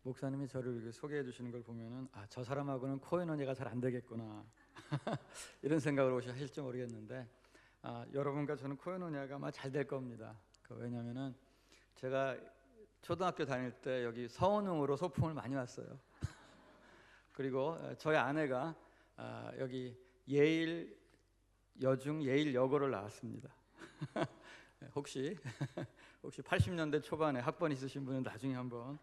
목사님이 저를 이렇게 소개해 주시는 걸 보면은 저 사람하고는 코인원이가 잘 안 되겠구나 이런 생각을 혹시 하실지 모르겠는데 여러분과 저는 코인원이가 아마 잘 될 겁니다. 왜냐하면은 제가 초등학교 다닐 때 여기 서원흥으로 소풍을 많이 왔어요. 그리고 저희 아내가 여기 예일 여중 예일 여고를 나왔습니다. 혹시 80년대 초반에 학번 있으신 분은 나중에 한번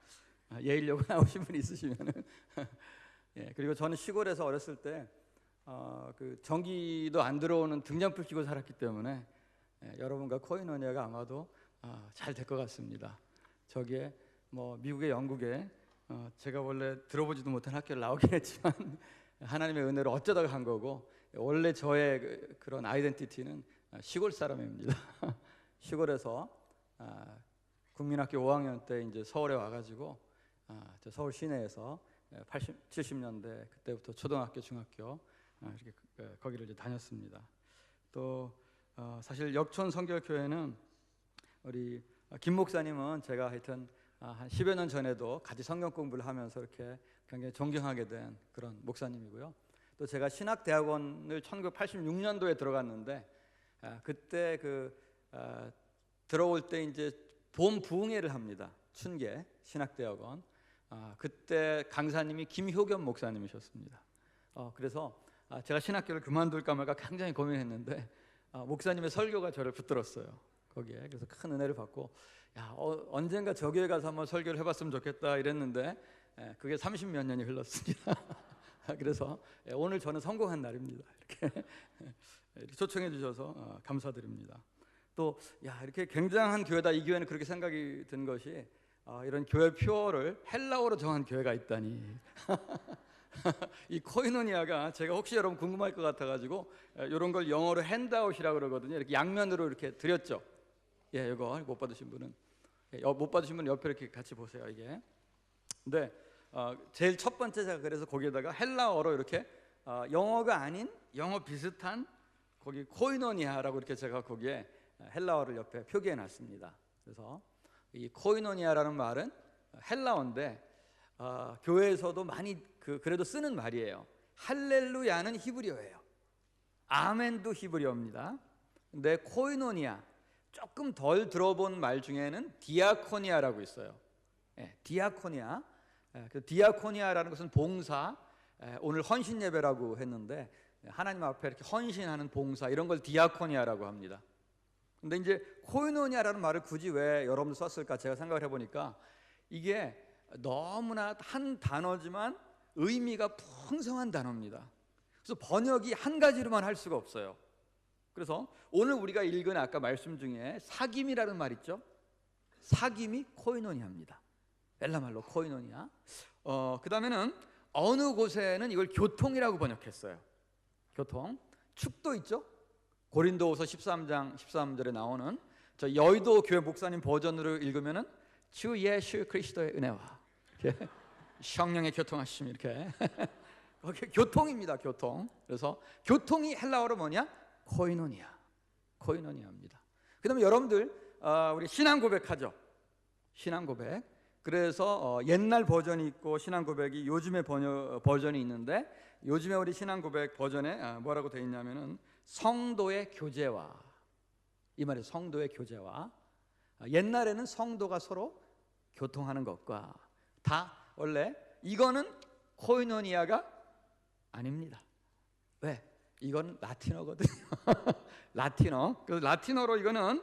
예일 여고 나오신 분 있으시면은 예, 그리고 저는 시골에서 어렸을 때 그 전기도 안 들어오는 등잔불 끼고 살았기 때문에 여러분과 코인원이가 아마도 잘 될 것 같습니다. 저기에 뭐 미국에 영국에 제가 원래 들어보지도 못한 학교를 나오긴 했지만 하나님의 은혜로 어쩌다가 간 거고 원래 저의 그런 아이덴티티는 시골 사람입니다. 시골에서 국민학교 5학년 때 이제 서울에 와가지고 저 서울 시내에서 70년대 그때부터 초등학교, 중학교 이렇게 거기를 이제 다녔습니다. 또 사실 역촌 성결교회는 우리 김 목사님은 제가 하여튼 한 10여 년 전에도 같이 성경 공부를 하면서 이렇게 굉장히 존경하게 된 그런 목사님이고요. 또 제가 신학대학원을 1986년도에 들어갔는데 그때 들어올 때 이제 봄 부흥회를 합니다. 춘계 신학대학원. 그때 강사님이 김효겸 목사님이셨습니다. 그래서 제가 신학교를 그만둘까 말까 굉장히 고민했는데 목사님의 설교가 저를 붙들었어요. 거기에. 그래서 큰 은혜를 받고 언젠가 저 교회 가서 한번 설교를 해봤으면 좋겠다 이랬는데 그게 30몇 년이 흘렀습니다. 그래서 오늘 저는 성공한 날입니다. 이렇게 초청해 주셔서 감사드립니다. 또 이렇게 굉장한 교회다. 이 교회는 그렇게 생각이 든 것이 이런 교회 표어를 헬라어로 정한 교회가 있다니. 이 코이노니아가 제가 혹시 여러분 궁금할 것 같아가지고 이런 걸 영어로 핸드아웃이라고 그러거든요. 이렇게 양면으로 이렇게 드렸죠. 이거 못 받으신 분은 못 받으신 분은 옆에 이렇게 같이 보세요. 이게. 근데 제일 첫 번째 제가 그래서 거기에다가 헬라어로 이렇게 영어가 아닌 영어 비슷한 거기 코이노니아라고 이렇게 제가 거기에 헬라어를 옆에 표기해 놨습니다. 그래서 이 코이노니아라는 말은 헬라어인데 교회에서도 많이 그래도 쓰는 말이에요. 할렐루야는 히브리어예요. 아멘도 히브리어입니다. 근데 코이노니아 조금 덜 들어본 말 중에는 디아코니아라고 있어요. 디아코니아. 디아코니아라는 것은 봉사. 오늘 헌신 예배라고 했는데 하나님 앞에 이렇게 헌신하는 봉사 이런 걸 디아코니아라고 합니다. 근데 이제 코이노니아라는 말을 굳이 왜 여러분들 썼을까 제가 생각을 해보니까 이게 너무나 한 단어지만 의미가 풍성한 단어입니다. 그래서 번역이 한 가지로만 할 수가 없어요. 그래서 오늘 우리가 읽은 아까 말씀 중에 사귐이라는 말 있죠. 사귐이 코이노니아입니다. 헬라말로 코이노니아. 그 다음에는 어느 곳에는 이걸 교통이라고 번역했어요. 교통. 축도 있죠. 고린도후서 13장 13절에 나오는 저 여의도 교회 목사님 버전으로 읽으면은 주 예수 그리스도의 은혜와 성령의 교통하심 이렇게 교통입니다. 교통. 그래서 교통이 헬라어로 뭐냐? 코이노니아. 코이노니아입니다. 그다음에 여러분들 우리 신앙 고백하죠. 신앙 고백. 그래서 옛날 버전이 있고 신앙 고백이 요즘의 버전이 있는데 요즘에 우리 신앙 고백 버전에 뭐라고 되어 있냐면은 성도의 교제와 이 말이 성도의 교제와 옛날에는 성도가 서로 교통하는 것과 다 원래 이거는 코이노니아가 아닙니다. 왜? 이건 라틴어거든요. 라틴어. 그래서 라틴어로 이거는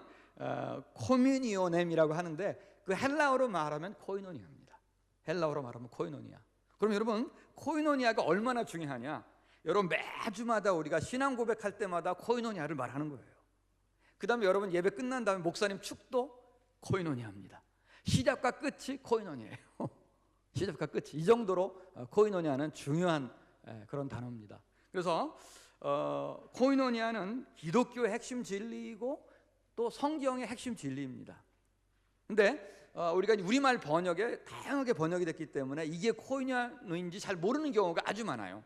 코뮤니오넴이라고 하는데 그 헬라어로 말하면 코이노니아입니다. 헬라어로 말하면 코이노니아. 그럼 여러분 코이노니아가 얼마나 중요하냐? 여러분 매주마다 우리가 신앙 고백할 때마다 코이노니아를 말하는 거예요. 그 다음에 여러분 예배 끝난 다음에 목사님 축도 코이노니아입니다. 시작과 끝이 코이노니아예요. 시작과 끝이 이 정도로 코이노니아는 중요한 그런 단어입니다. 그래서 코이노니아는 기독교의 핵심 진리이고 또 성경의 핵심 진리입니다. 근데 우리가 우리말 번역에 다양하게 번역이 됐기 때문에 이게 코이노니아인지 잘 모르는 경우가 아주 많아요.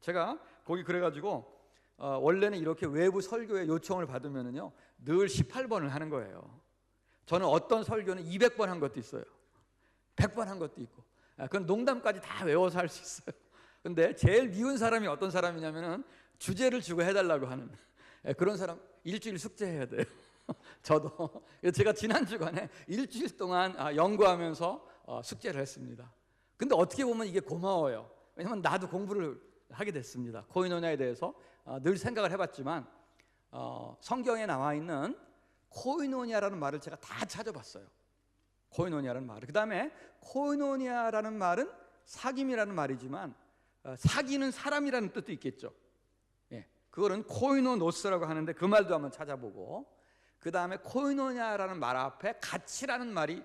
제가 거기 그래가지고 원래는 이렇게 외부 설교에 요청을 받으면은요 늘 18번을 하는 거예요. 저는 어떤 설교는 200번 한 것도 있어요. 100번 한 것도 있고 그건 농담까지 다 외워서 할 수 있어요. 근데 제일 미운 사람이 어떤 사람이냐면은 주제를 주고 해달라고 하는 그런 사람. 일주일 숙제해야 돼요. 저도 제가 지난 주간에 일주일 동안 연구하면서 숙제를 했습니다. 근데 어떻게 보면 이게 고마워요. 왜냐하면 나도 공부를 하게 됐습니다. 코이노니아에 대해서 늘 생각을 해봤지만 성경에 나와 있는 코이노니아라는 말을 제가 다 찾아봤어요. 코이노니아라는 말을. 그 다음에 코이노니아라는 말은 사귐이라는 말이지만 사귀는 사람이라는 뜻도 있겠죠. 예, 그거는 코이노노스라고 하는데 그 말도 한번 찾아보고, 그 다음에 코이노니아라는 말 앞에 가치라는 말이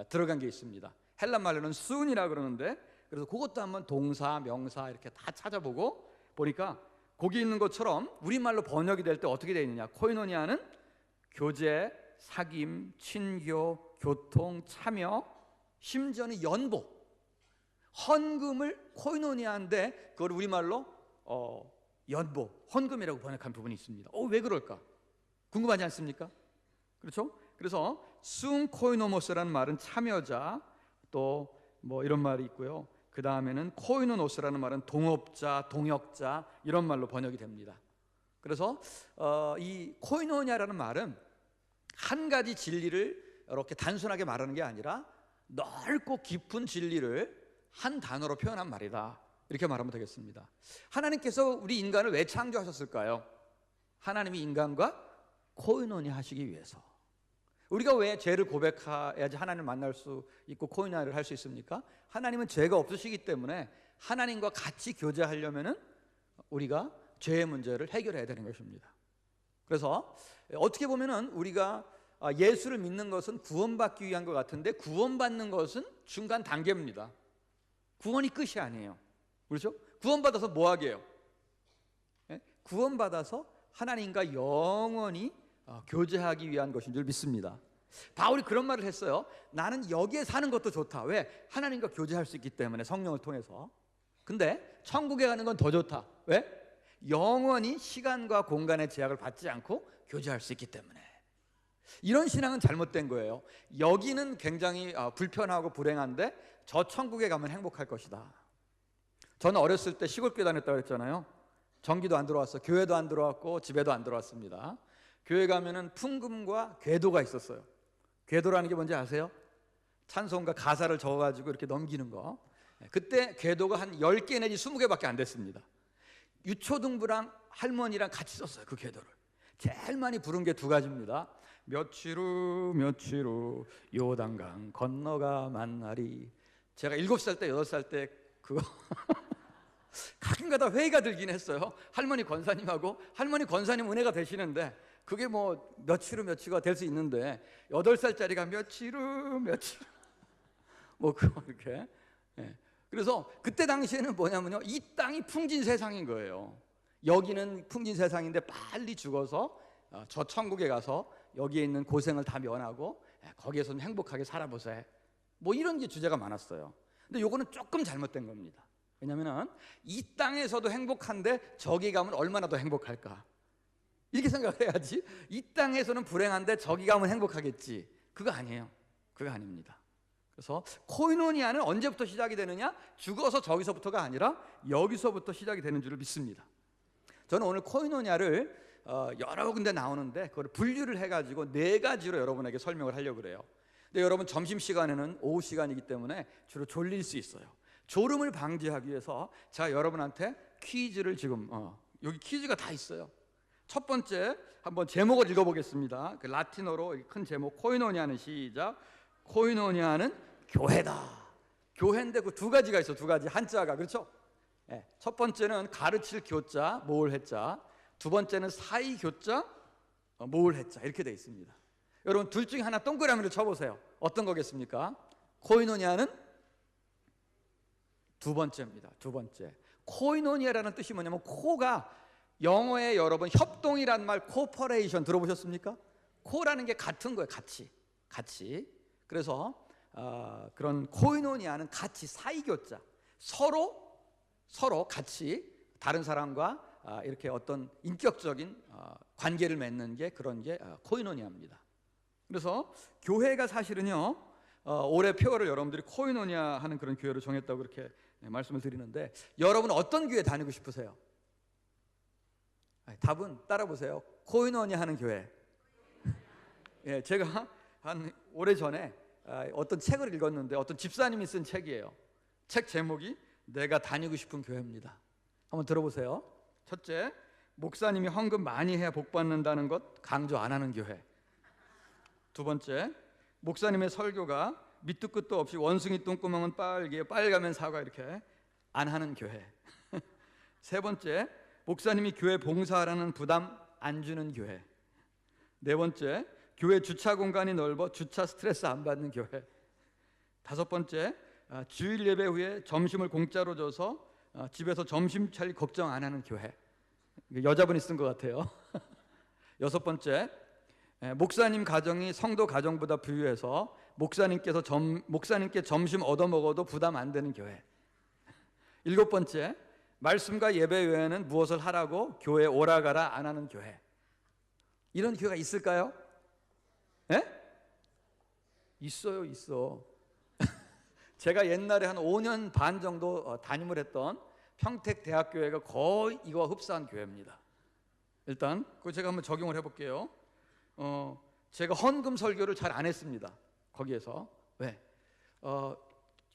들어간 게 있습니다. 헬란 말로는 순이라고 그러는데, 그래서 그것도 한번 동사, 명사 이렇게 다 찾아보고 보니까 거기 있는 것처럼 우리말로 번역이 될 때 어떻게 되어 있느냐. 코이노니아는 교제, 사귐, 친교, 교통, 참여, 심지어는 연보, 헌금을 코이노니아인데 그걸 우리말로 연보, 헌금이라고 번역한 부분이 있습니다. 왜 그럴까? 궁금하지 않습니까? 그렇죠? 그래서 순 코이노모스라는 말은 참여자, 또 뭐 이런 말이 있고요. 그 다음에는 코이노노스라는 말은 동업자, 동역자 이런 말로 번역이 됩니다. 그래서 이 코이노니아라는 말은 한 가지 진리를 이렇게 단순하게 말하는 게 아니라 넓고 깊은 진리를 한 단어로 표현한 말이다, 이렇게 말하면 되겠습니다. 하나님께서 우리 인간을 왜 창조하셨을까요? 하나님이 인간과 코이노니아 하시기 위해서. 우리가 왜 죄를 고백해야지 하나님을 만날 수 있고 코이노니아를 할 수 있습니까? 하나님은 죄가 없으시기 때문에 하나님과 같이 교제하려면은 우리가 죄의 문제를 해결해야 되는 것입니다. 그래서 어떻게 보면은 우리가 예수를 믿는 것은 구원받기 위한 것 같은데, 구원받는 것은 중간 단계입니다. 구원이 끝이 아니에요. 그렇죠? 구원받아서 뭐 하게 해요? 구원받아서 하나님과 영원히 교제하기 위한 것인 줄 믿습니다. 바울이 그런 말을 했어요. 나는 여기에 사는 것도 좋다. 왜? 하나님과 교제할 수 있기 때문에, 성령을 통해서. 근데 천국에 가는 건 더 좋다. 왜? 영원히 시간과 공간의 제약을 받지 않고 교제할 수 있기 때문에. 이런 신앙은 잘못된 거예요. 여기는 굉장히 불편하고 불행한데 저 천국에 가면 행복할 것이다. 저는 어렸을 때 시골교회 다녔다고 했잖아요. 전기도 안 들어왔어. 교회도 안 들어왔고 집에도 안 들어왔습니다. 교회 가면은 풍금과 궤도가 있었어요. 궤도라는 게 뭔지 아세요? 찬송가 가사를 적어가지고 이렇게 넘기는 거. 그때 궤도가 한 10개 내지 20개밖에 안 됐습니다. 유초등부랑 할머니랑 같이 썼어요, 그 궤도를. 제일 많이 부른 게 두 가지입니다. 며칠 후 요단강 건너가 만나리. 제가 7살 때 8살 때 그거 가끔가다 회의가 들긴 했어요. 할머니 권사님하고. 할머니 권사님 은혜가 되시는데 그게 뭐 며칠 후가 될 수 있는데 8살짜리가 며칠 후 뭐 그거 이렇게. 그래서 그때 당시에는 뭐냐면요, 이 땅이 풍진 세상인 거예요. 여기는 풍진 세상인데 빨리 죽어서 저 천국에 가서 여기에 있는 고생을 다 면하고 거기에서 좀 행복하게 살아보세요. 뭐 이런 게 주제가 많았어요. 근데 요거는 조금 잘못된 겁니다. 왜냐하면 이 땅에서도 행복한데 저기 가면 얼마나 더 행복할까, 이렇게 생각을 해야지. 이 땅에서는 불행한데 저기 가면 행복하겠지, 그거 아니에요. 그거 아닙니다. 그래서 코이노니아는 언제부터 시작이 되느냐? 죽어서 저기서부터가 아니라 여기서부터 시작이 되는 줄을 믿습니다. 저는 오늘 코이노니아를 여러 군데 나오는데 그걸 분류를 해가지고 4가지로 여러분에게 설명을 하려고 그래요. 근데 여러분 점심시간에는 오후 시간이기 때문에 주로 졸릴 수 있어요. 졸음을 방지하기 위해서 제가 여러분한테 퀴즈를 지금 여기 퀴즈가 다 있어요. 첫 번째 한번 제목을 읽어보겠습니다. 그 라틴어로 큰 제목, 코이노니아는 시작. 코이노니아는 교회다. 교회인데 그 2가지가 있어. 2가지 한자가. 그렇죠? 첫 번째는 가르칠 교자, 모을 해자. 두 번째는 사이 교자, 모을 해자. 이렇게 되어 있습니다. 여러분 둘 중에 하나 동그라미를 쳐보세요. 어떤 거겠습니까? 코이노니아는 2번째입니다. 2번째. 코이노니아라는 뜻이 뭐냐면, 코가 영어에 여러분 협동이란 말, 코퍼레이션 들어보셨습니까? 코라는 게 같은 거예요. 같이. 그래서 그런 코이노니아는 같이, 사이교자, 서로 같이 다른 사람과 이렇게 어떤 인격적인 관계를 맺는 게, 그런 게 코이노니아입니다. 그래서 교회가 사실은요 올해 표어를 여러분들이 코이노니아 하는 그런 교회로 정했다고 그렇게 말씀을 드리는데, 여러분 어떤 교회 다니고 싶으세요? 답은 따라 보세요. 코이노니아 하는 교회. 예, 제가 한 오래전에 어떤 책을 읽었는데, 어떤 집사님이 쓴 책이에요. 책 제목이 내가 다니고 싶은 교회입니다. 한번 들어보세요. 첫째, 목사님이 헌금 많이 해야 복 받는다는 것 강조 안 하는 교회. 두 번째, 목사님의 설교가 밑도 끝도 없이 원숭이 똥구멍은 빨개, 빨가면 사과 이렇게 안 하는 교회. 세 번째, 목사님이 교회 봉사하라는 부담 안 주는 교회. 네 번째, 교회 주차 공간이 넓어 주차 스트레스 안 받는 교회. 다섯 번째, 주일 예배 후에 점심을 공짜로 줘서 집에서 점심 차릴 걱정 안 하는 교회. 여자분이 쓴 것 같아요. 여섯 번째, 목사님 가정이 성도 가정보다 부유해서 목사님께 점심 얻어 먹어도 부담 안 되는 교회. 일곱 번째, 말씀과 예배 외에는 무엇을 하라고 교회 오라가라 안 하는 교회. 이런 교회가 있을까요? 예? 있어. 제가 옛날에 한 5년 반 정도 담임을 했던 평택대학교회가 거의 이거와 흡사한 교회입니다. 일단 그거 제가 한번 적용을 해볼게요. 제가 헌금 설교를 잘 안 했습니다. 거기에서. 왜?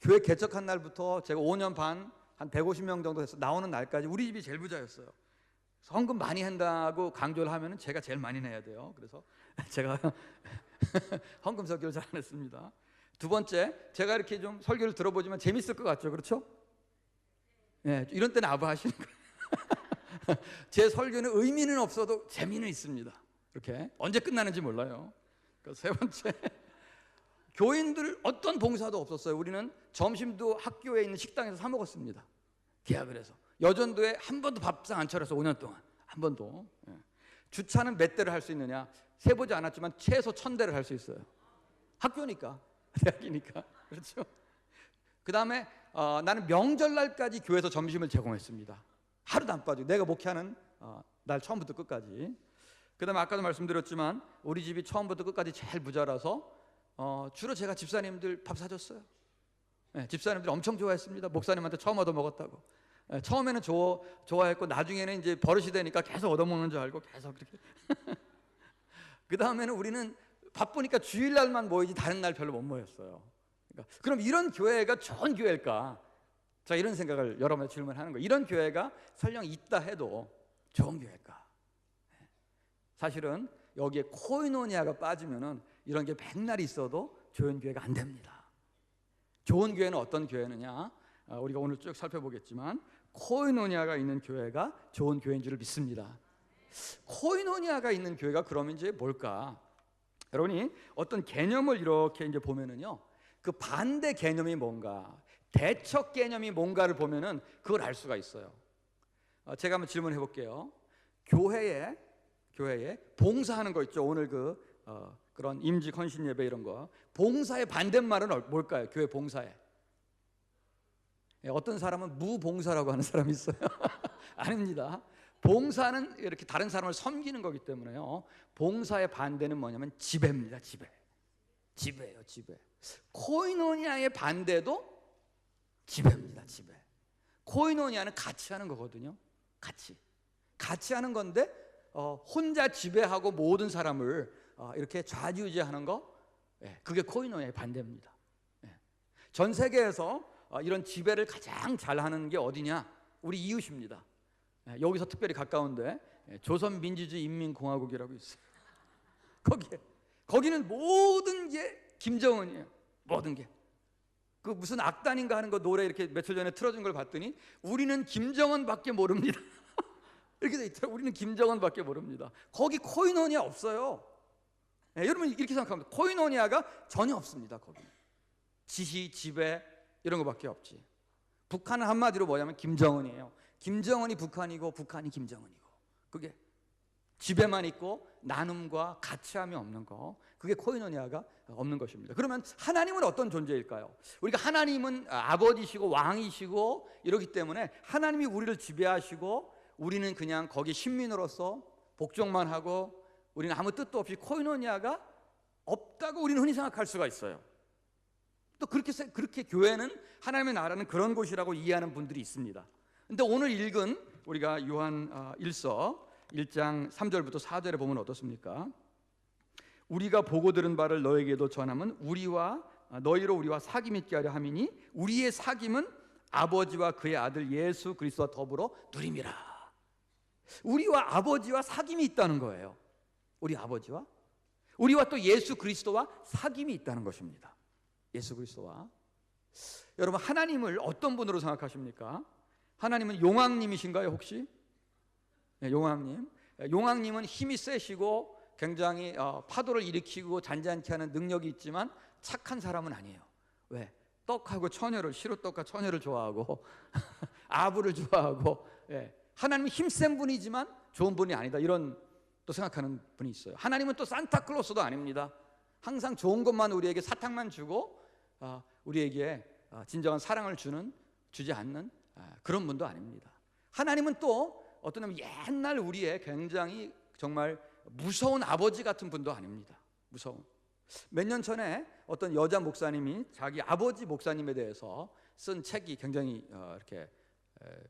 교회 개척한 날부터 제가 5년 반 한 150명 정도 돼서 나오는 날까지 우리 집이 제일 부자였어요. 헌금 많이 한다고 강조를 하면 제가 제일 많이 내야 돼요. 그래서 제가 헌금 설교를 잘 안 했습니다. 두 번째, 제가 이렇게 좀 설교를 들어보지만 재밌을 것 같죠, 그렇죠? 예, 이런 때는 아부 하시는 거예요. 제 설교는 의미는 없어도 재미는 있습니다. 이렇게 언제 끝나는지 몰라요. 세 번째, 교인들 어떤 봉사도 없었어요. 우리는 점심도 학교에 있는 식당에서 사 먹었습니다. 계약을 해서. 여전도에 한 번도 밥상 안 차려서 5년 동안 한 번도. 예. 주차는 몇 대를 할 수 있느냐? 세보지 않았지만 최소 1000대를 할 수 있어요. 학교니까, 대학이니까. 그렇죠? 그 다음에 나는 명절날까지 교회에서 점심을 제공했습니다. 하루도 안 빠지고 내가 목회하는 날 처음부터 끝까지. 그 다음에 아까도 말씀드렸지만 우리 집이 처음부터 끝까지 제일 부자라서 주로 제가 집사님들 밥 사줬어요. 네, 집사님들이 엄청 좋아했습니다. 목사님한테 처음 얻어먹었다고. 네, 처음에는 좋아했고 나중에는 이제 버릇이 되니까 계속 얻어먹는 줄 알고 계속 그렇게. 그 다음에는 우리는 바쁘니까 주일날만 모이지 다른 날 별로 못 모였어요. 그러니까 그럼 이런 교회가 좋은 교회일까? 자, 이런 생각을 여러분의 질문하는 거예요. 이런 교회가 설령 있다 해도 좋은 교회일까? 사실은 여기에 코이노니아가 빠지면은 이런 게 백날 있어도 좋은 교회가 안 됩니다. 좋은 교회는 어떤 교회느냐? 우리가 오늘 쭉 살펴보겠지만 코이노니아가 있는 교회가 좋은 교회인 줄 믿습니다. 코이노니아가 있는 교회가 그러면 이제 뭘까? 여러분이 어떤 개념을 이렇게 이제 보면은요, 그 반대 개념이 뭔가, 대척 개념이 뭔가를 보면은 그걸 알 수가 있어요. 제가 한번 질문해 볼게요. 교회에 봉사하는 거 있죠. 오늘 그런 임직 헌신 예배 이런 거. 봉사의 반대말은 뭘까요? 교회 봉사에. 어떤 사람은 무봉사라고 하는 사람이 있어요. 아닙니다. 봉사는 이렇게 다른 사람을 섬기는 거기 때문에요. 봉사의 반대는 뭐냐면 지배입니다. 지배예요, 지배. 코이노니아의 반대도 지배입니다, 지배. 코이노니아는 같이 하는 거거든요. 같이 하는 건데 혼자 지배하고 모든 사람을 이렇게 좌지우지하는 거, 그게 코이노니아의 반대입니다. 전 세계에서 이런 지배를 가장 잘하는 게 어디냐? 우리 이웃입니다. 여기서 특별히 가까운데 조선민주주의인민공화국이라고 있어요. 거기는 모든 게 김정은이에요. 모든 게. 그 무슨 악단인가 하는 거 노래 이렇게 며칠 전에 틀어준 걸 봤더니 우리는 김정은밖에 모릅니다. 이렇게 돼 있더라고요. 우리는 김정은밖에 모릅니다. 거기 코이노니아 없어요. 여러분 이렇게 생각하면 코이노니아가 전혀 없습니다. 거기 지시, 지배 이런 거밖에 없지. 북한은 한마디로 뭐냐면 김정은이에요. 김정은이 북한이고 북한이 김정은이고, 그게 지배만 있고 나눔과 가치함이 없는 거, 그게 코이노니아가 없는 것입니다. 그러면 하나님은 어떤 존재일까요? 우리가 하나님은 아버지시고 왕이시고 이러기 때문에 하나님이 우리를 지배하시고 우리는 그냥 거기 신민으로서 복종만 하고 우리는 아무 뜻도 없이 코이노니아가 없다고 우리는 흔히 생각할 수가 있어요. 또 그렇게 교회는 하나님의 나라는 그런 곳이라고 이해하는 분들이 있습니다. 근데 오늘 읽은 우리가 요한 1서 1장 3절부터 4절에 보면 어떻습니까? 우리가 보고 들은 바를 너에게도 전하면 너희로 우리와 사귐 있게 하려 함이니 우리의 사귐은 아버지와 그의 아들 예수 그리스도와 더불어 누림이라. 우리와 아버지와 사귐이 있다는 거예요. 우리와 또 예수 그리스도와 사귐이 있다는 것입니다. 예수 그리스도와. 여러분, 하나님을 어떤 분으로 생각하십니까? 하나님은 용왕님이신가요 혹시? 네, 용왕님은 힘이 세시고 굉장히 파도를 일으키고 잔잔케 하는 능력이 있지만 착한 사람은 아니에요. 왜? 떡하고 처녀를, 시루떡과 처녀를 좋아하고 아부를 좋아하고, 하나님은 힘센 분이지만 좋은 분이 아니다, 이런 또 생각하는 분이 있어요. 하나님은 또 산타클로스도 아닙니다. 항상 좋은 것만 우리에게 사탕만 주고 우리에게 진정한 사랑을 주지 않는 그런 분도 아닙니다. 하나님은 또 어떤 옛날 우리의 굉장히 정말 무서운 아버지 같은 분도 아닙니다. 무서운. 몇 년 전에 어떤 여자 목사님이 자기 아버지 목사님에 대해서 쓴 책이 굉장히 이렇게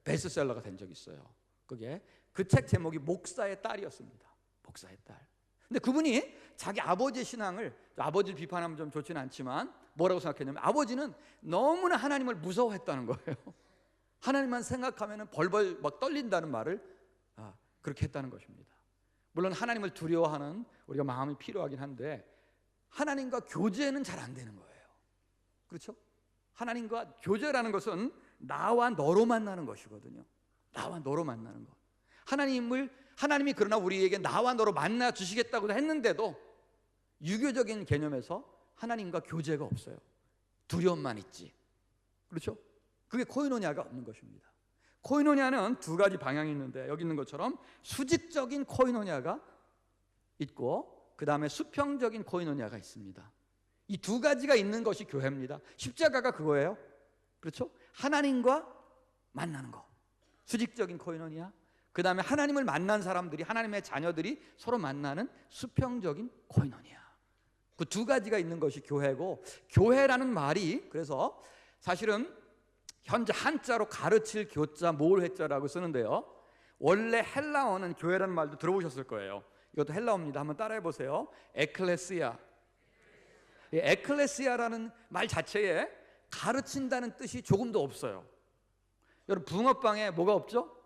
베스트셀러가 된 적이 있어요. 그게 그 책 제목이 목사의 딸이었습니다. 목사의 딸. 근데 그분이 자기 아버지의 신앙을, 아버지를 비판하면 좀 좋지는 않지만 뭐라고 생각했냐면 아버지는 너무나 하나님을 무서워했다는 거예요. 하나님만 생각하면 벌벌 막 떨린다는 말을 그렇게 했다는 것입니다. 물론 하나님을 두려워하는 우리가 마음이 필요하긴 한데 하나님과 교제는 잘 안 되는 거예요. 그렇죠? 하나님과 교제라는 것은 나와 너로 만나는 것이거든요. 나와 너로 만나는 것. 하나님이 그러나 우리에게 나와 너로 만나 주시겠다고 했는데도 유교적인 개념에서 하나님과 교제가 없어요. 두려움만 있지. 그렇죠? 그게 코이노니아가 없는 것입니다. 코이노니아는 두 가지 방향이 있는데 여기 있는 것처럼 수직적인 코이노니아가 있고 그 다음에 수평적인 코이노니아가 있습니다. 이 두 가지가 있는 것이 교회입니다. 십자가가 그거예요. 그렇죠? 하나님과 만나는 거, 수직적인 코이노니아. 그 다음에 하나님을 만난 사람들이, 하나님의 자녀들이 서로 만나는 수평적인 코이노니아. 그 두 가지가 있는 것이 교회고, 교회라는 말이 그래서 사실은 현재 한자로 가르칠 교자 모을 회자라고 쓰는데요, 원래 헬라어는 교회라는 말도 들어보셨을 거예요. 이것도 헬라어입니다. 한번 따라해 보세요. 에클레시아. 에클레시아라는 말 자체에 가르친다는 뜻이 조금도 없어요. 여러분, 붕어빵에 뭐가 없죠?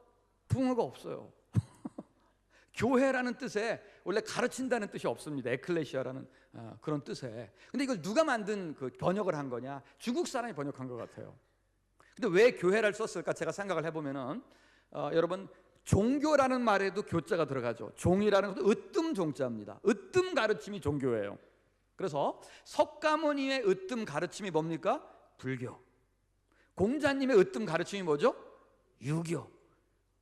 붕어가 없어요. 교회라는 뜻에 원래 가르친다는 뜻이 없습니다. 에클레시아라는 그런 뜻에. 근데 이걸 누가 만든 그 번역을 한 거냐? 중국 사람이 번역한 것 같아요. 근데 왜 교회를 썼을까? 제가 생각을 해보면은 여러분, 종교라는 말에도 교자가 들어가죠. 종이라는 것도 으뜸 종자입니다. 으뜸 가르침이 종교예요. 그래서 석가모니의 으뜸 가르침이 뭡니까? 불교. 공자님의 으뜸 가르침이 뭐죠? 유교.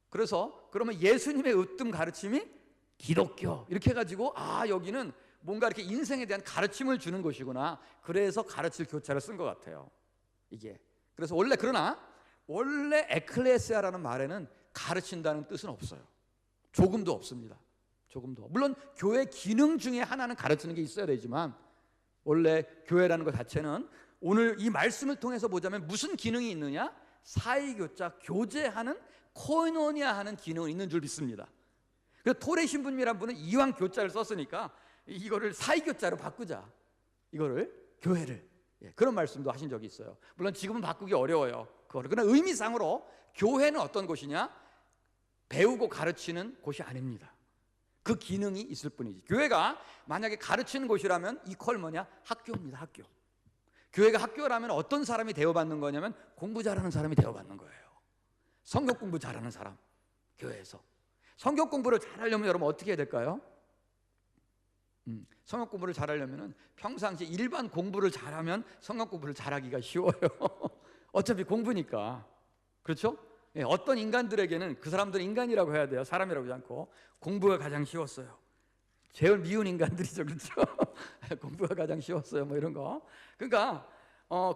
그래서 그러면 예수님의 으뜸 가르침이 기독교. 이렇게 해가지고 여기는 뭔가 이렇게 인생에 대한 가르침을 주는 것이구나. 그래서 가르칠 교자를 쓴 것 같아요. 이게. 그래서 그러나 원래 에클레시아라는 말에는 가르친다는 뜻은 없어요. 조금도 없습니다. 조금도. 물론 교회 기능 중에 하나는 가르치는 게 있어야 되지만 원래 교회라는 것 자체는 오늘 이 말씀을 통해서 보자면 무슨 기능이 있느냐? 사이교자, 교제하는, 코이노니아 하는 기능이 있는 줄 믿습니다. 그래서 토레 신부님이란 분은 이왕 교자를 썼으니까 이거를 사이교자로 바꾸자. 이거를 교회를. 그런 말씀도 하신 적이 있어요. 물론 지금은 바꾸기 어려워요. 그러나 의미상으로 교회는 어떤 곳이냐? 배우고 가르치는 곳이 아닙니다. 그 기능이 있을 뿐이지. 교회가 만약에 가르치는 곳이라면 이퀄 뭐냐? 학교입니다. 학교. 교회가 학교라면 어떤 사람이 대우받는 거냐면 공부 잘하는 사람이 대우받는 거예요. 성경 공부 잘하는 사람. 교회에서. 성경 공부를 잘하려면 여러분 어떻게 해야 될까요? 성경 공부를 잘하려면 평상시 일반 공부를 잘하면 성경 공부를 잘하기가 쉬워요. 어차피 공부니까. 그렇죠? 어떤 인간들에게는 그 사람들은 인간이라고 해야 돼요. 사람이라고 하지 않고. 공부가 가장 쉬웠어요. 제일 미운 인간들이죠. 그렇죠? 공부가 가장 쉬웠어요. 뭐 이런 거. 그러니까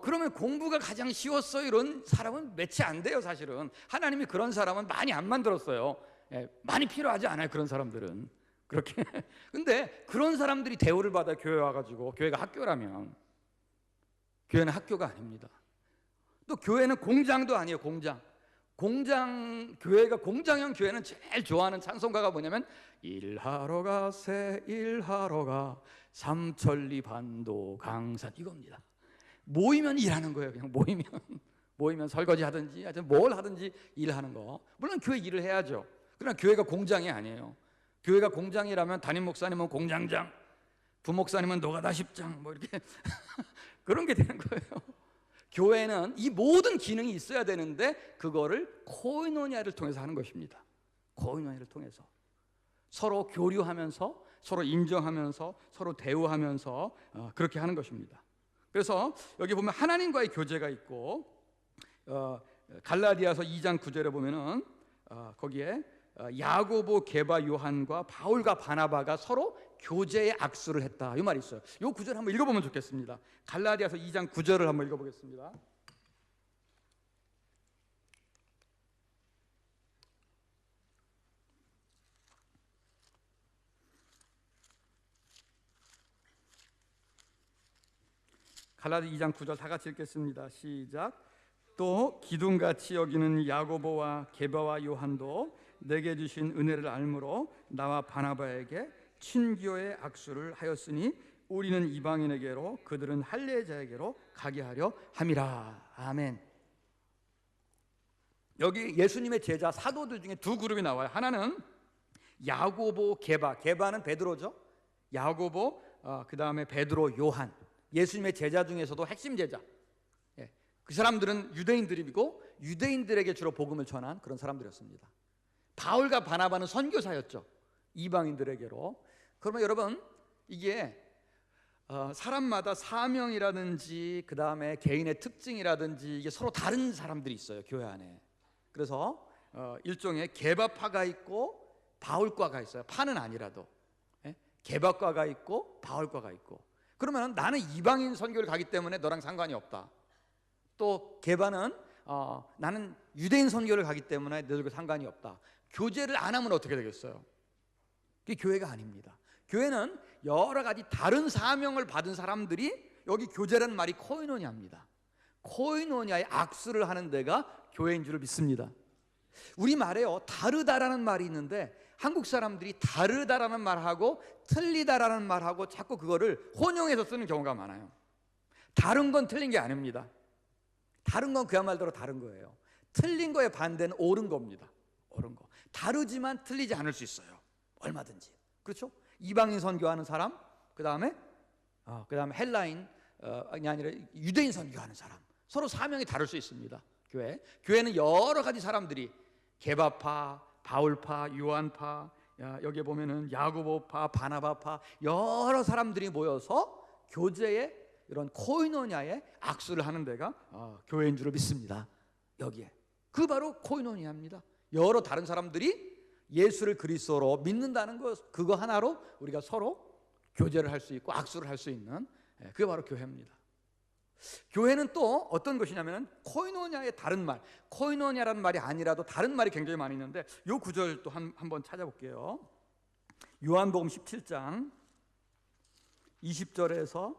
그러면 공부가 가장 쉬웠어요. 이런 사람은 매치 안 돼요. 사실은 하나님이 그런 사람은 많이 안 만들었어요. 많이 필요하지 않아요. 그런 사람들은. 그렇게. 근데 그런 사람들이 대우를 받아 교회 와가지고, 교회가 학교라면. 교회는 학교가 아닙니다. 또 교회는 공장도 아니에요. 교회가 공장형 교회는 제일 좋아하는 찬송가가 뭐냐면 일하러 가세 일하러 가 삼천리 반도 강산 이겁니다. 모이면 일하는 거예요. 그냥 모이면 설거지 하든지 하여튼 뭘 하든지 일하는 거. 물론 교회 일을 해야죠. 그러나 교회가 공장이 아니에요. 교회가 공장이라면 담임 목사님은 공장장, 부목사님은 노가다 십장 뭐 이렇게 그런 게 되는 거예요. 교회는 이 모든 기능이 있어야 되는데 그거를 코이노니아를 통해서 하는 것입니다. 코이노니아를 통해서 서로 교류하면서 서로 인정하면서 서로 대우하면서 그렇게 하는 것입니다. 그래서 여기 보면 하나님과의 교제가 있고 갈라디아서 2장 9절에 보면은 거기에 야고보, 게바, 요한과 바울과 바나바가 서로 교제의 악수를 했다 이 말이 있어요. 이 구절 한번 읽어보면 좋겠습니다. 갈라디아서 2장 9절을 한번 읽어보겠습니다. 갈라디 2장 9절 다 같이 읽겠습니다. 시작. 또 기둥같이 여기는 야고보와 게바와 요한도 내게 주신 은혜를 알므로 나와 바나바에게 친교의 악수를 하였으니 우리는 이방인에게로 그들은 할례자에게로 가게 하려 함이라. 아멘. 여기 예수님의 제자 사도들 중에 두 그룹이 나와요. 하나는 야고보, 게바는 베드로죠. 야고보, 그 다음에 베드로, 요한. 예수님의 제자 중에서도 핵심 제자. 그 사람들은 유대인들이고 유대인들에게 주로 복음을 전한 그런 사람들이었습니다. 바울과 바나바는 선교사였죠. 이방인들에게로. 그러면 여러분 이게 사람마다 사명이라든지 그 다음에 개인의 특징이라든지 이게 서로 다른 사람들이 있어요. 교회 안에. 그래서 일종의 게바파가 있고 바울과가 있어요. 파는 아니라도 게바과가 있고 바울과가 있고. 그러면 나는 이방인 선교를 가기 때문에 너랑 상관이 없다. 또 게바는 나는 유대인 선교를 가기 때문에 너희들과 상관이 없다. 교제를 안 하면 어떻게 되겠어요? 그게 교회가 아닙니다. 교회는 여러 가지 다른 사명을 받은 사람들이 여기 교제라는 말이 코이노니아입니다. 코이노니아의 악수를 하는 데가 교회인 줄 믿습니다. 우리말에요 다르다라는 말이 있는데 한국 사람들이 다르다라는 말하고 틀리다라는 말하고 자꾸 그거를 혼용해서 쓰는 경우가 많아요. 다른 건 틀린 게 아닙니다. 다른 건 그야말로 다른 거예요. 틀린 거에 반대는 옳은 겁니다. 옳은 거. 다르지만 틀리지 않을 수 있어요. 얼마든지. 그렇죠? 이방인 선교하는 사람, 그 다음에 헬라인 아니라 유대인 선교하는 사람. 서로 사명이 다를 수 있습니다. 교회는 여러 가지 사람들이 게바파, 바울파, 요한파, 여기 보면은 야고보파, 바나바파 여러 사람들이 모여서 교제의 이런 코이노니아의 악수를 하는 데가 교회인 줄 믿습니다. 여기에 그 바로 코이노니아입니다. 여러 다른 사람들이 예수를 그리스도로 믿는다는 것 그거 하나로 우리가 서로 교제를 할 수 있고 악수를 할 수 있는 그게 바로 교회입니다. 교회는 또 어떤 것이냐면 코이노니아의 다른 말, 코이노니아라는 말이 아니라도 다른 말이 굉장히 많이 있는데 이 구절 또 한번 찾아볼게요. 요한복음 17장 20절에서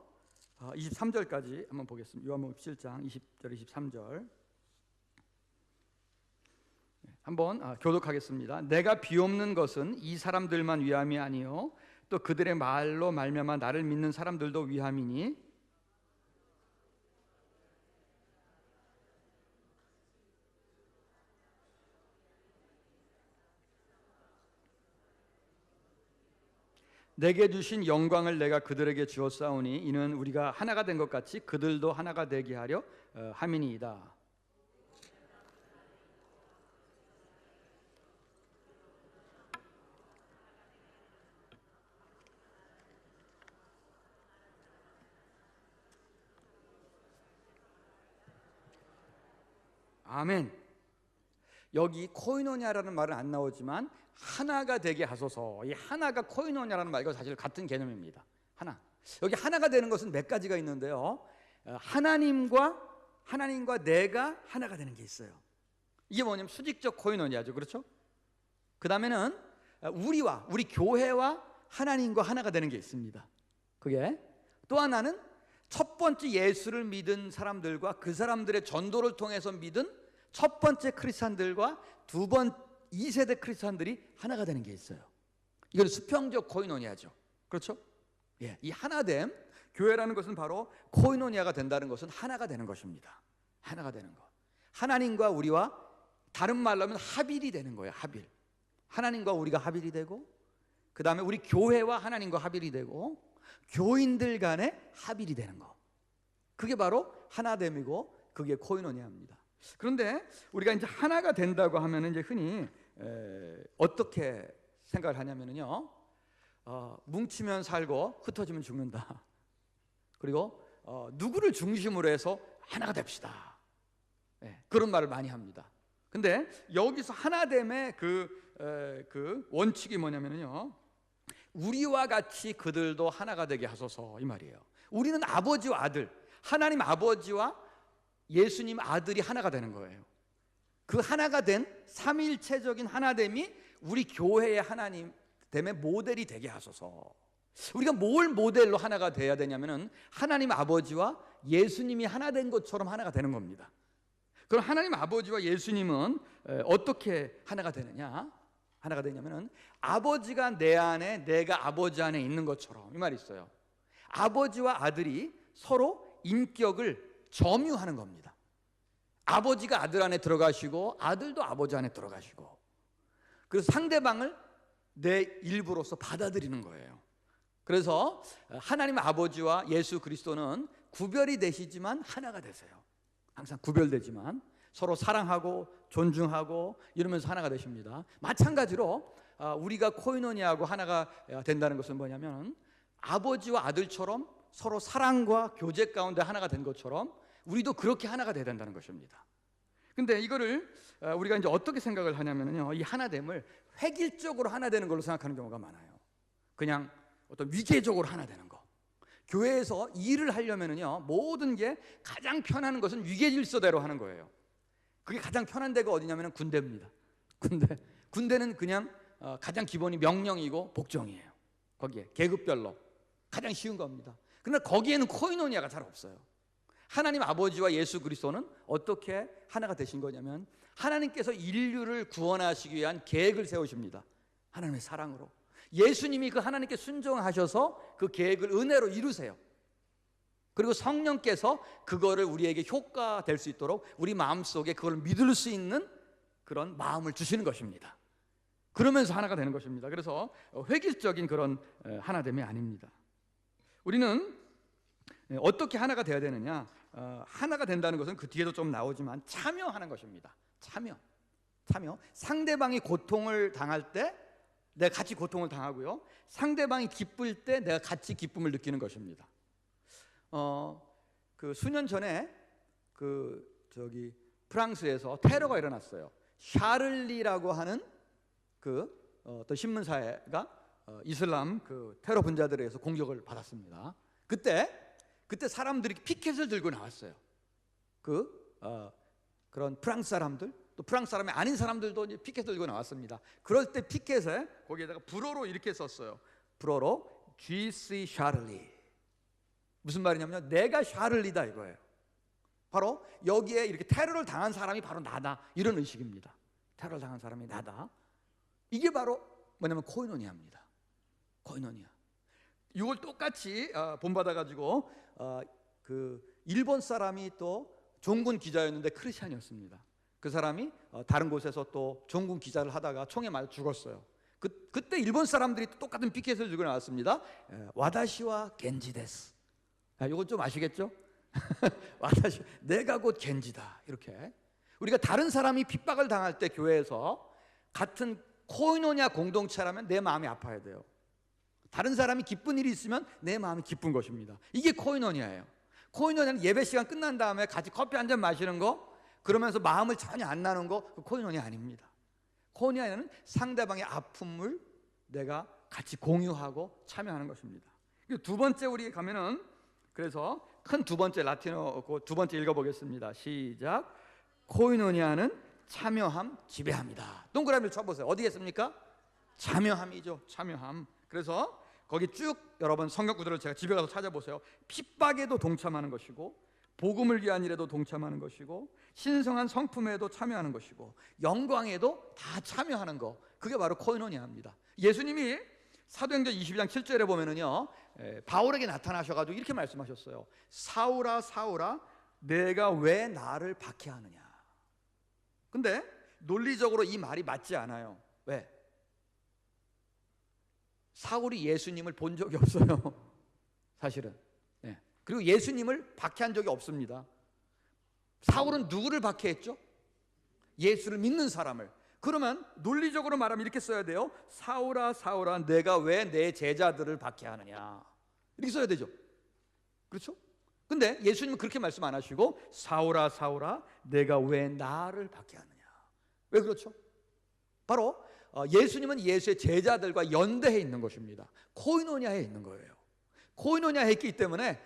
23절까지 한번 보겠습니다. 요한복음 17장 20절 23절 한번 교독하겠습니다. 내가 비옵는 것은 이 사람들만 위함이 아니요 또 그들의 말로 말미암아 나를 믿는 사람들도 위함이니 내게 주신 영광을 내가 그들에게 주었사오니 이는 우리가 하나가 된 것 같이 그들도 하나가 되게 하려 함이니이다. 아멘. 여기 코이노니아라는 말은 안 나오지만 하나가 되게 하소서. 이 하나가 코이노니아라는 말과 사실 같은 개념입니다. 하나. 여기 하나가 되는 것은 몇 가지가 있는데요. 하나님과 내가 하나가 되는 게 있어요. 이게 뭐냐면 수직적 코이노니아죠. 그렇죠? 그 다음에는 우리 교회와 하나님과 하나가 되는 게 있습니다. 그게 또 하나는 첫 번째 예수를 믿은 사람들과 그 사람들의 전도를 통해서 믿은 첫 번째 크리스찬들과 2세대 크리스찬들이 하나가 되는 게 있어요. 이걸 수평적 코이노니아죠. 그렇죠? 예, 이 하나됨, 교회라는 것은 바로 코이노니아가 된다는 것은 하나가 되는 것입니다. 하나가 되는 것. 하나님과 우리와 다른 말로 하면 합일이 되는 거예요. 합일. 하나님과 우리가 합일이 되고, 그 다음에 우리 교회와 하나님과 합일이 되고, 교인들 간에 합일이 되는 거. 그게 바로 하나됨이고 그게 코이노니아입니다. 그런데 우리가 이제 하나가 된다고 하면 이제 흔히 어떻게 생각을 하냐면요, 뭉치면 살고 흩어지면 죽는다. 그리고 누구를 중심으로 해서 하나가 됩시다. 그런 말을 많이 합니다. 근데 여기서 하나됨의 그 원칙이 뭐냐면요, 우리와 같이 그들도 하나가 되게 하소서, 이 말이에요. 우리는 아버지와 아들, 하나님 아버지와 예수님 아들이 하나가 되는 거예요. 그 하나가 된 삼위일체적인 하나됨이 우리 교회의 하나님됨의 모델이 되게 하소서. 우리가 뭘 모델로 하나가 돼야 되냐면은 하나님 아버지와 예수님이 하나 된 것처럼 하나가 되는 겁니다. 그럼 하나님 아버지와 예수님은 어떻게 하나가 되느냐? 하나가 되냐면은 아버지가 내 안에, 내가 아버지 안에 있는 것처럼, 이 말이 있어요. 아버지와 아들이 서로 인격을 점유하는 겁니다. 아버지가 아들 안에 들어가시고 아들도 아버지 안에 들어가시고, 그래서 상대방을 내 일부로서 받아들이는 거예요. 그래서 하나님 아버지와 예수 그리스도는 구별이 되시지만 하나가 되세요. 항상 구별되지만 서로 사랑하고 존중하고 이러면서 하나가 되십니다. 마찬가지로 우리가 코이노니아하고 하나가 된다는 것은 뭐냐면, 아버지와 아들처럼 서로 사랑과 교제 가운데 하나가 된 것처럼 우리도 그렇게 하나가 돼야 된다는 것입니다. 근데 이거를 우리가 이제 어떻게 생각을 하냐면요, 이 하나됨을 획일적으로 하나 되는 걸로 생각하는 경우가 많아요. 그냥 어떤 위계적으로 하나 되는 거. 교회에서 일을 하려면요, 모든 게 가장 편한 것은 위계 질서대로 하는 거예요. 그게 가장 편한 데가 어디냐면 군대입니다. 군대는 그냥 가장 기본이 명령이고 복종이에요. 거기에 계급별로 가장 쉬운 겁니다. 그러나 거기에는 코이노니아가 잘 없어요. 하나님 아버지와 예수 그리스도는 어떻게 하나가 되신 거냐면, 하나님께서 인류를 구원하시기 위한 계획을 세우십니다. 하나님의 사랑으로. 예수님이 그 하나님께 순종하셔서 그 계획을 은혜로 이루세요. 그리고 성령께서 그거를 우리에게 효과될 수 있도록 우리 마음속에 그걸 믿을 수 있는 그런 마음을 주시는 것입니다. 그러면서 하나가 되는 것입니다. 그래서 획일적인 그런 하나됨이 아닙니다. 우리는 어떻게 하나가 되어야 되느냐? 하나가 된다는 것은 그 뒤에도 좀 나오지만 참여하는 것입니다. 참여. 상대방이 고통을 당할 때 내가 같이 고통을 당하고요, 상대방이 기쁠 때 내가 같이 기쁨을 느끼는 것입니다. 그 수년 전에 프랑스에서 테러가 일어났어요. 샤를리라고 하는 어떤 신문사가 이슬람 테러 분자들에 의해서 공격을 받았습니다. 그때 사람들이 피켓을 들고 나왔어요. 그런 프랑스 사람들, 또 프랑스 사람이 아닌 사람들도 이제 피켓을 들고 나왔습니다. 그럴 때 피켓에 거기에다가 불어로 이렇게 썼어요. 불어로 GC 샤를리. 무슨 말이냐면 내가 샤를리다 이거예요. 바로 여기에 이렇게 테러를 당한 사람이 바로 나다, 이런 의식입니다. 테러를 당한 사람이 나다. 이게 바로 뭐냐면 코이노니아입니다. 코이노니아. 이걸 똑같이 본받아가지고 일본 사람이 또 종군 기자였는데 크리스찬이었습니다. 그 사람이 다른 곳에서 또 종군 기자를 하다가 총에 맞아 죽었어요. 그때 일본 사람들이 똑같은 피켓을 들고 나왔습니다. 와다시와 겐지 데스. 이거 좀 아시겠죠? 와다시, 내가 곧 겐지다. 이렇게 우리가 다른 사람이 핍박을 당할 때 교회에서 같은 코이노니아 공동체라면 내 마음이 아파야 돼요. 다른 사람이 기쁜 일이 있으면 내 마음이 기쁜 것입니다. 이게 코이노니아예요. 코이노니아는 예배 시간 끝난 다음에 같이 커피 한 잔 마시는 거, 그러면서 마음을 전혀 안 나누는 거, 그 코이노니아 아닙니다. 코이노니아는 상대방의 아픔을 내가 같이 공유하고 참여하는 것입니다. 두 번째 우리 가면은, 그래서 큰 두 번째 라틴어 두 번째 읽어보겠습니다. 시작. 코이노니아는 참여함, 지배함이다. 동그라미를 쳐보세요. 어디에 있습니까? 참여함이죠. 참여함. 그래서 거기 쭉 여러분 성경 구절을 제가 집에 가서 찾아보세요. 핍박에도 동참하는 것이고, 복음을 위한 일에도 동참하는 것이고, 신성한 성품에도 참여하는 것이고, 영광에도 다 참여하는 거, 그게 바로 코이노니아입니다. 예수님이 사도행전 22장 7절에 보면은요, 바울에게 나타나셔가지고 이렇게 말씀하셨어요. 사울아 사울아 내가 왜 나를 박해하느냐. 근데 논리적으로 이 말이 맞지 않아요. 왜? 사울이 예수님을 본 적이 없어요. 사실은. 그리고 예수님을 박해한 적이 없습니다. 사울은 누구를 박해했죠? 예수를 믿는 사람을. 그러면 논리적으로 말하면 이렇게 써야 돼요. 사울아 사울아 내가 왜 내 제자들을 박해하느냐, 이렇게 써야 되죠. 그렇죠? 근데 예수님은 그렇게 말씀 안 하시고 사울아 사울아 내가 왜 나를 박해하느냐. 왜 그렇죠? 바로 예수님은 예수의 제자들과 연대해 있는 것입니다. 코이노니아에 있는 거예요. 코이노니아에 있기 때문에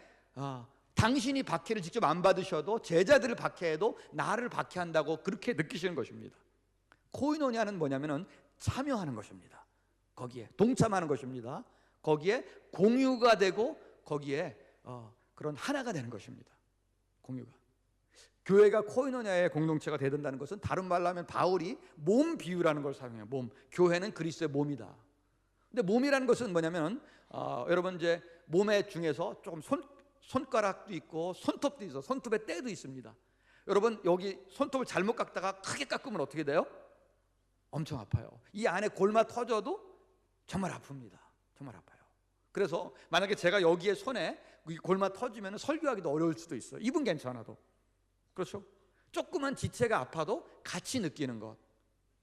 당신이 박해를 직접 안 받으셔도 제자들을 박해해도 나를 박해한다고 그렇게 느끼시는 것입니다. 코이노니아는 뭐냐면은 참여하는 것입니다. 거기에 동참하는 것입니다. 거기에 공유가 되고 거기에 그런 하나가 되는 것입니다. 공유가. 교회가 코이노니아의 공동체가 되든다는 것은 다른 말로 하면 바울이 몸 비유라는 걸 사용해요. 몸. 교회는 그리스도의 몸이다. 근데 몸이라는 것은 뭐냐면 여러분 이제 몸의 중에서 조금 손가락도 있고 손톱도 있어. 손톱에 때도 있습니다. 여러분 여기 손톱을 잘못 깎다가 크게 깎으면 어떻게 돼요? 엄청 아파요. 이 안에 골마 터져도 정말 아픕니다. 정말 아파요. 그래서 만약에 제가 여기에 손에 골마 터지면 설교하기도 어려울 수도 있어요. 입은 괜찮아도. 그렇죠? 조그만 지체가 아파도 같이 느끼는 것,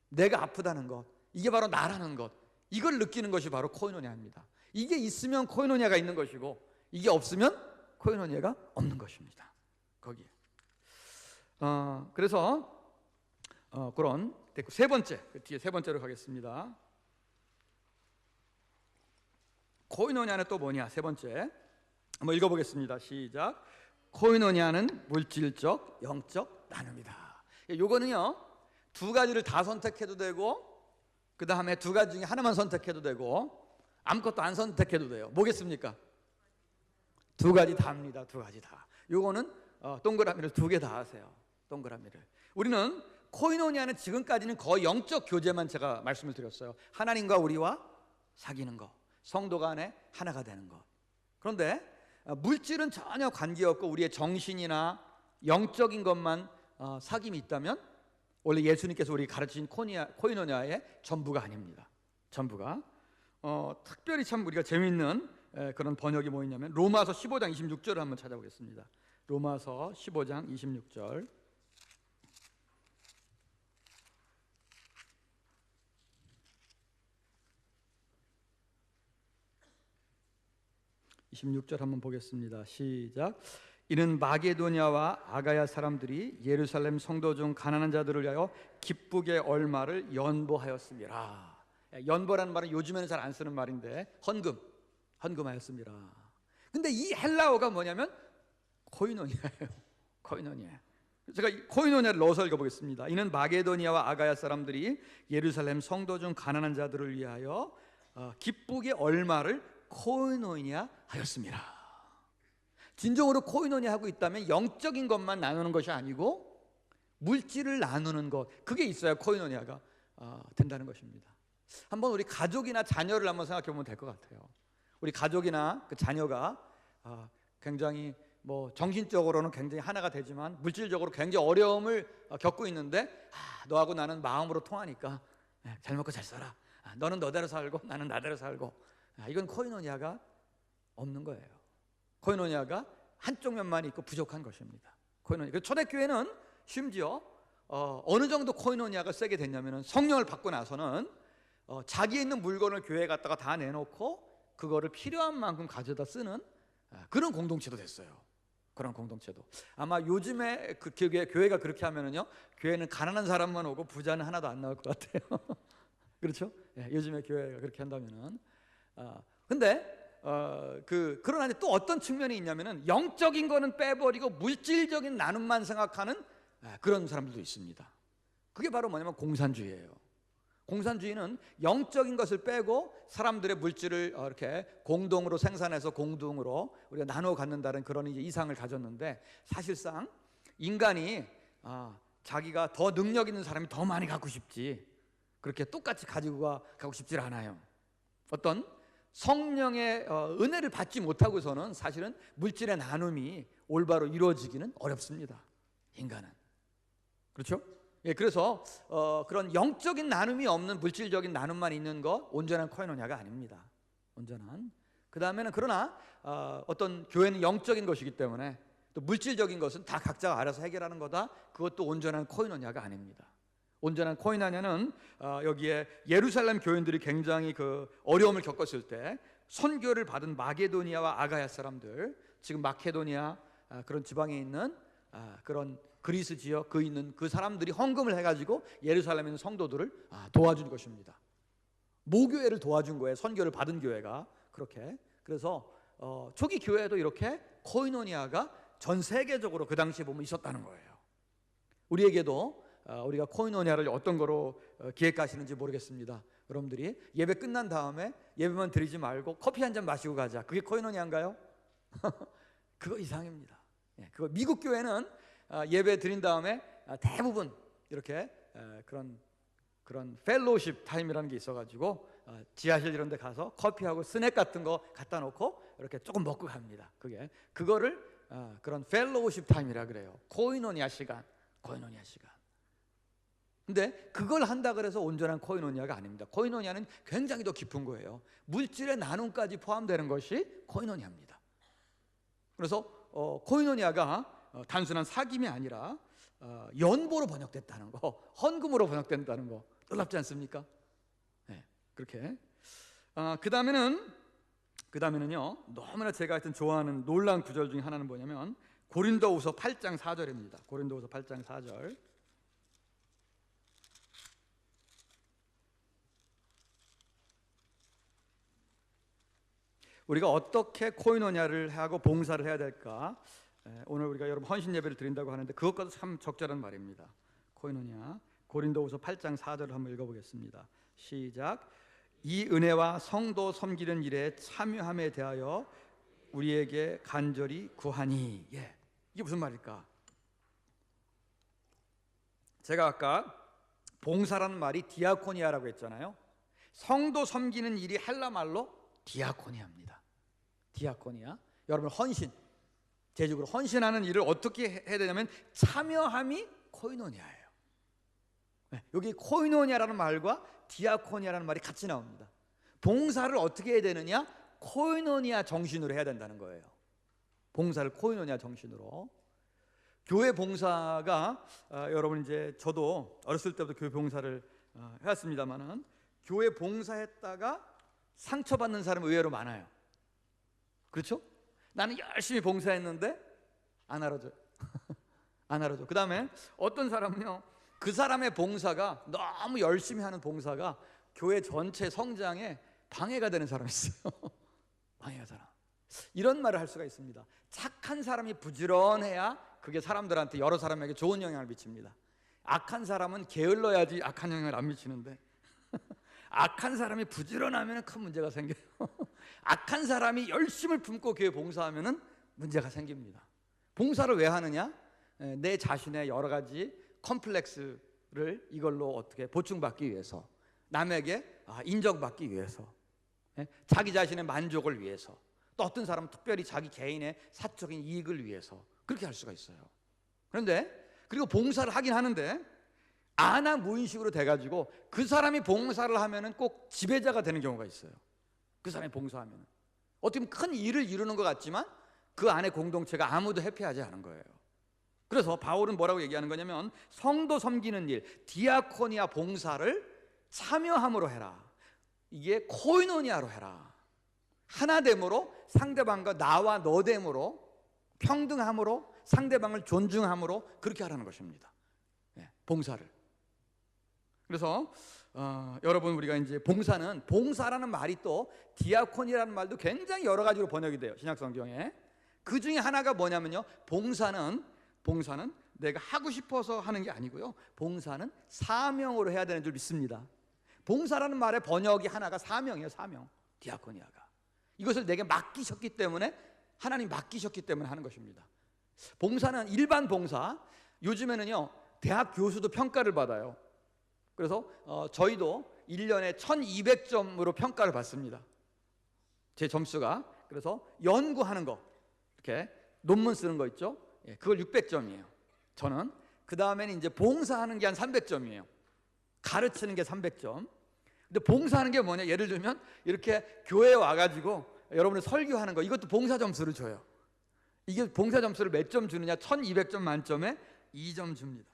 내가 아프다는 것, 이게 바로 나라는 것, 이걸 느끼는 것이 바로 코이노니아입니다. 이게 있으면 코이노니아가 있는 것이고, 이게 없으면 코이노니아가 없는 것입니다. 거기에. 그래서 그런 됐고, 세 번째, 그 뒤에 세 번째로 가겠습니다. 코이노니아는 또 뭐냐? 세 번째 한번 읽어보겠습니다. 시작. 코이노니아는 물질적, 영적 나눔이다. 요거는요 두 가지를 다 선택해도 되고, 그 다음에 두 가지 중에 하나만 선택해도 되고, 아무것도 안 선택해도 돼요. 뭐겠습니까? 두 가지 다입니다. 두 가지 다. 요거는 동그라미를 두 개 다 하세요. 동그라미를. 우리는 코이노니아는 지금까지는 거의 영적 교제만 제가 말씀을 드렸어요. 하나님과 우리와 사귀는 것, 성도 간에 하나가 되는 것. 그런데 물질은 전혀 관계없고 우리의 정신이나 영적인 것만 사귐이 있다면 원래 예수님께서 우리 가르치신 코이노니아의 전부가 아닙니다. 전부가. 특별히 참 우리가 재미있는 그런 번역이 뭐 있냐면 로마서 15장 26절을 한번 찾아보겠습니다. 로마서 15장 26절. 한번 보겠습니다. 시작. 이는 마게도냐와 아가야 사람들이 예루살렘 성도 중 가난한 자들을 위하여 기쁘게 얼마를 연보하였습니다. 연보라는 말은 요즘에는 잘 안 쓰는 말인데 헌금하였습니다. 근데 이 헬라어가 뭐냐면 코이노니아예요. 코이노니아. 제가 코이노니아를 넣어서 읽어보겠습니다. 이는 마게도니아와 아가야 사람들이 예루살렘 성도 중 가난한 자들을 위하여 기쁘게 얼마를 코이노니아 하였습니다. 진정으로 코이노니아 하고 있다면 영적인 것만 나누는 것이 아니고 물질을 나누는 것, 그게 있어야 코이노니아가 된다는 것입니다. 한번 우리 가족이나 자녀를 한번 생각해 보면 될 것 같아요. 우리 가족이나 그 자녀가 굉장히 뭐 정신적으로는 굉장히 하나가 되지만 물질적으로 굉장히 어려움을 겪고 있는데 너하고 나는 마음으로 통하니까 잘 먹고 잘 살아. 너는 너대로 살고 나는 나대로 살고. 이건 코이노니아가 없는 거예요. 코이노니아가 한쪽 면만 있고 부족한 것입니다. 코이노니아. 초대교회는 심지어 어느 정도 코이노니아가 세게 됐냐면은 성령을 받고 나서는 자기에 있는 물건을 교회에 갖다가 다 내놓고 그거를 필요한 만큼 가져다 쓰는 그런 공동체도 됐어요. 그런 공동체도. 아마 요즘에 그 교회가 그렇게 하면은요, 교회는 가난한 사람만 오고 부자는 하나도 안 나올 것 같아요. 그렇죠? 요즘에 교회가 그렇게 한다면은. 근데 그러나 또 어떤 측면이 있냐면은 영적인 거는 빼버리고 물질적인 나눔만 생각하는 그런 사람들도 있습니다. 그게 바로 뭐냐면 공산주의예요. 공산주의는 영적인 것을 빼고 사람들의 물질을 이렇게 공동으로 생산해서 공동으로 우리가 나눠 갖는다는 그런 이제 이상을 가졌는데, 사실상 인간이 자기가 더 능력 있는 사람이 더 많이 갖고 싶지, 그렇게 똑같이 가지고 가고 싶질 않아요. 어떤 성령의 은혜를 받지 못하고서는 사실은 물질의 나눔이 올바로 이루어지기는 어렵습니다, 인간은. 그렇죠? 예, 그래서 그런 영적인 나눔이 없는 물질적인 나눔만 있는 것, 온전한 코이노니아가 아닙니다. 온전한. 그 다음에는 그러나 어떤 교회는 영적인 것이기 때문에 또 물질적인 것은 다 각자가 알아서 해결하는 거다, 그것도 온전한 코이노니아가 아닙니다. 온전한 코이노니아는 여기에 예루살렘 교인들이 굉장히 그 어려움을 겪었을 때 선교를 받은 마게도니아와 아가야 사람들, 지금 마케도니아 그런 지방에 있는 그런 그리스 지역 그 있는 그 사람들이 헌금을 해가지고 예루살렘에 있는 성도들을 도와준 것입니다. 모교회를 도와준 거예요, 선교를 받은 교회가. 그렇게. 그래서 초기 교회도 이렇게 코이노니아가 전 세계적으로 그 당시에 보면 있었다는 거예요. 우리에게도 우리가 코이노니아를 어떤 거로 기획하시는지 모르겠습니다. 여러분들이 예배 끝난 다음에 예배만 드리지 말고 커피 한 잔 마시고 가자, 그게 코이노니아인가요? 그거 이상입니다. 그거 미국 교회는 예배 드린 다음에 대부분 이렇게 그런 펠로우십 타임이라는 게 있어가지고 지하실 이런 데 가서 커피하고 스낵 같은 거 갖다 놓고 이렇게 조금 먹고 갑니다. 그거를 그런 펠로우십 타임이라 그래요. 코이노니아 시간, 코이노니아 시간. 근데 그걸 한다 그래서 온전한 코이노니아가 아닙니다. 코이노니아는 굉장히 더 깊은 거예요. 물질의 나눔까지 포함되는 것이 코이노니아입니다. 그래서 코이노니아가 단순한 사귐이 아니라 연보로 번역됐다는 거, 헌금으로 번역된다는 거, 놀랍지 않습니까? 네, 그렇게. 그 다음에는요, 너무나 제가 하여튼 좋아하는 놀라운 구절 중에 하나는 뭐냐면 고린도후서 8장 4절입니다. 고린도후서 8장 4절. 우리가 어떻게 코이노니아를 하고 봉사를 해야 될까? 오늘 우리가 여러분 헌신 예배를 드린다고 하는데 그것과도 참 적절한 말입니다. 코이노니아. 고린도후서 8장 4절을 한번 읽어보겠습니다. 시작. 이 은혜와 성도 섬기는 일에 참여함에 대하여 우리에게 간절히 구하니. 예, 이게 무슨 말일까? 제가 아까 봉사라는 말이 디아코니아라고 했잖아요. 성도 섬기는 일이 헬라 말로 디아코니아입니다. 디아코니아. 여러분 헌신, 대적으로 헌신하는 일을 어떻게 해야 되냐면 참여함이 코이노니아예요. 네, 여기 코이노니아라는 말과 디아코니아라는 말이 같이 나옵니다. 봉사를 어떻게 해야 되느냐? 코이노니아 정신으로 해야 된다는 거예요. 봉사를 코이노니아 정신으로. 교회 봉사가 여러분 이제 저도 어렸을 때부터 교회 봉사를 해왔습니다만은 교회 봉사했다가 상처받는 사람이 의외로 많아요. 그렇죠? 나는 열심히 봉사했는데 안 알아줘요. 안 알아줘. 그 다음에 어떤 사람은요, 그 사람의 봉사가 너무 열심히 하는 봉사가 교회 전체 성장에 방해가 되는 사람이 있어요. 방해가 되는. 이런 말을 할 수가 있습니다. 착한 사람이 부지런해야 그게 사람들한테, 여러 사람에게 좋은 영향을 미칩니다. 악한 사람은 게을러야지 악한 영향을 안 미치는데 악한 사람이 부지런하면 큰 문제가 생겨요. 악한 사람이 열심을 품고 교회 봉사하면 문제가 생깁니다. 봉사를 왜 하느냐? 내 자신의 여러 가지 컴플렉스를 이걸로 어떻게 보충받기 위해서, 남에게 인정받기 위해서, 자기 자신의 만족을 위해서, 또 어떤 사람은 특별히 자기 개인의 사적인 이익을 위해서 그렇게 할 수가 있어요. 그런데 그리고 봉사를 하긴 하는데 아나 무인식으로 돼가지고 그 사람이 봉사를 하면은 꼭 지배자가 되는 경우가 있어요. 그 사람이 봉사하면 어떻게 보면 큰 일을 이루는 것 같지만 그 안에 공동체가 아무도 해피하지 않은 거예요. 그래서 바울은 뭐라고 얘기하는 거냐면 성도 섬기는 일, 디아코니아 봉사를 참여함으로 해라. 이게 코이노니아로 해라. 하나됨으로, 상대방과 나와 너됨으로, 평등함으로, 상대방을 존중함으로 그렇게 하라는 것입니다. 봉사를. 그래서 여러분 우리가 이제 봉사라는 말이 또 디아코니라는 말도 굉장히 여러 가지로 번역이 돼요, 신약 성경에. 그 중에 하나가 뭐냐면요, 봉사는 내가 하고 싶어서 하는 게 아니고요, 봉사는 사명으로 해야 되는 줄 믿습니다. 봉사라는 말의 번역이 하나가 사명이에요. 사명. 디아코니아가 이것을 내게 맡기셨기 때문에, 하나님 맡기셨기 때문에 하는 것입니다. 봉사는 일반 봉사, 요즘에는요 대학 교수도 평가를 받아요. 그래서 저희도 1년에 1200점으로 평가를 받습니다. 제 점수가. 그래서 연구하는 거, 이렇게 논문 쓰는 거 있죠, 그걸 600점이에요 저는. 그 다음에는 이제 봉사하는 게 한 300점이에요 가르치는 게 300점. 근데 봉사하는 게 뭐냐, 예를 들면 이렇게 교회에 와가지고 여러분이 설교하는 거, 이것도 봉사 점수를 줘요. 이게 봉사 점수를 몇 점 주느냐, 1200점 만점에 2점 줍니다.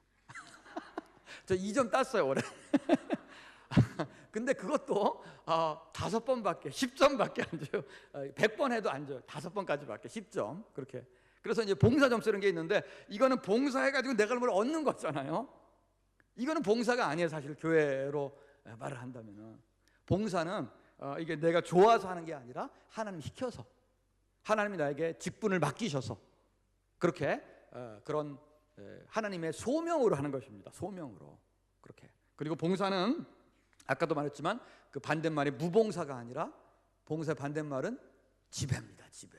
저 2점 땄어요 올해. 근데 그것도 5번밖에 10점밖에 안 줘요. 100번 해도 안 줘요. 5번까지밖에 10점 그렇게. 그래서 이제 봉사 점수라는 게 있는데, 이거는 봉사해가지고 내가 뭘 얻는 거잖아요. 이거는 봉사가 아니에요. 사실 교회로 말을 한다면은 봉사는 이게 내가 좋아서 하는 게 아니라 하나님 시켜서, 하나님이 나에게 직분을 맡기셔서 그렇게 그런 하나님의 소명으로 하는 것입니다. 소명으로 그렇게. 그리고 봉사는 아까도 말했지만 그 반대말이 무봉사가 아니라, 봉사의 반대말은 지배입니다. 지배.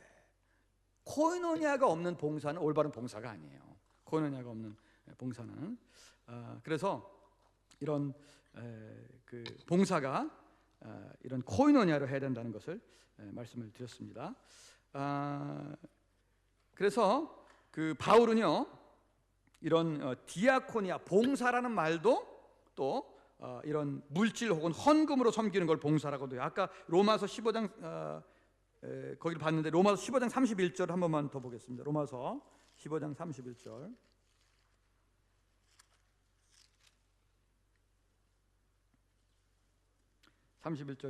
코이노니아가 없는 봉사는 올바른 봉사가 아니에요. 코이노니아가 없는 봉사는. 그래서 이런 그 봉사가 이런 코이노니아로 해야 된다는 것을 말씀을 드렸습니다. 그래서 그 바울은요 이런 디아코니아, 봉사라는 말도 또 이런 물질 혹은 헌금으로 섬기는 걸 봉사라고도 해요. 아까 로마서 15장 거기를 봤는데, 로마서 15장 31절 한 번만 더 보겠습니다. 로마서 15장 31절.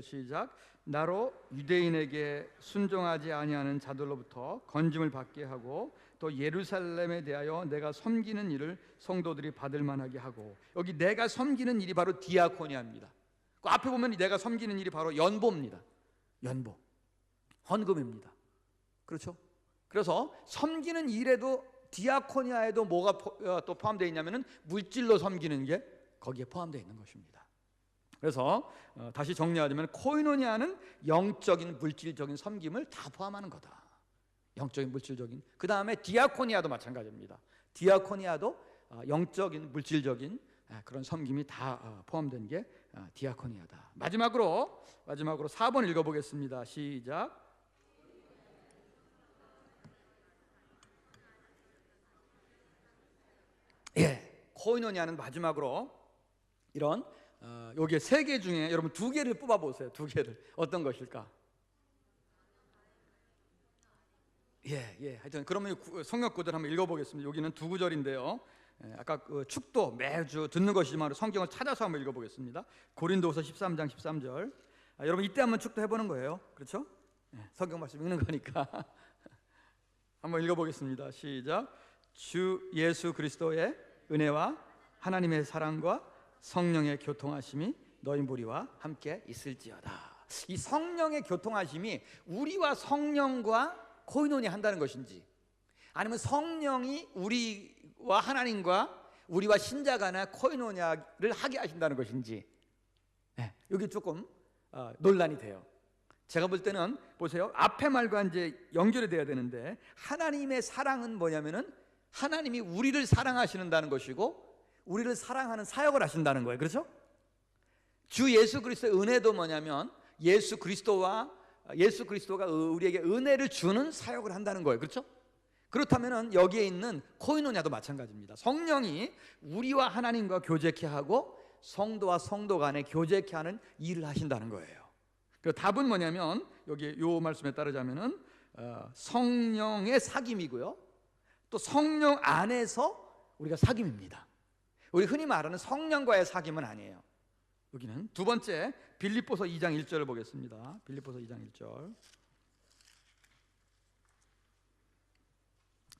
시작. 나로 유대인에게 순종하지 아니하는 자들로부터 건짐을 받게 하고, 또 예루살렘에 대하여 내가 섬기는 일을 성도들이 받을 만하게 하고. 여기 내가 섬기는 일이 바로 디아코니아입니다. 그 앞에 보면 내가 섬기는 일이 바로 연보입니다. 연보, 헌금입니다. 그렇죠? 그래서 섬기는 일에도, 디아코니아에도 뭐가 또 포함되어 있냐면은 물질로 섬기는 게 거기에 포함되어 있는 것입니다. 그래서 다시 정리하자면 코이노니아는 영적인 물질적인 섬김을 다 포함하는 거다. 영적인 물질적인. 그 다음에 디아코니아도 마찬가지입니다. 디아코니아도 영적인 물질적인 그런 섬김이 다 포함된 게 디아코니아다. 마지막으로 4번 읽어보겠습니다. 시작. 코이노니아는 마지막으로 이런 여기에 3개 중에 여러분 2개를 뽑아보세요. 2개를. 어떤 것일까? 하여튼 그러면 성경 구절 한번 읽어보겠습니다. 여기는 2구절인데요. 아까 축도 매주 듣는 것이지만 성경을 찾아서 한번 읽어보겠습니다. 고린도후서 13장 13절. 여러분 이때 한번 축도 해보는 거예요. 그렇죠? 성경 말씀 읽는 거니까. 한번 읽어보겠습니다. 시작. 주 예수 그리스도의 은혜와 하나님의 사랑과 성령의 교통하심이 너희 무리와 함께 있을지어다. 이 성령의 교통하심이 우리와 성령과 코이노니 한다는 것인지, 아니면 성령이 우리와 하나님과 우리와 신자 간에 코이노니아를 하게 하신다는 것인지, 여기 조금 논란이 돼요. 제가 볼 때는 보세요. 앞에 말과 이제 연결이 돼야 되는데, 하나님의 사랑은 뭐냐면은 하나님이 우리를 사랑하시는다는 것이고 우리를 사랑하는 사역을 하신다는 거예요. 그렇죠? 주 예수 그리스도의 은혜도 뭐냐면 예수 그리스도가 우리에게 은혜를 주는 사역을 한다는 거예요. 그렇죠? 그렇다면 여기에 있는 코이노냐도 마찬가지입니다. 성령이 우리와 하나님과 교제케 하고 성도와 성도 간에 교제케 하는 일을 하신다는 거예요. 그 답은 뭐냐면 여기 요 말씀에 따르자면은 성령의 사귐이고요, 또 성령 안에서 우리가 사귐입니다. 우리 흔히 말하는 성령과의 사귐은 아니에요. 여기는 두 번째 빌립보서 2장 1절을 보겠습니다. 빌립보서 2장 1절.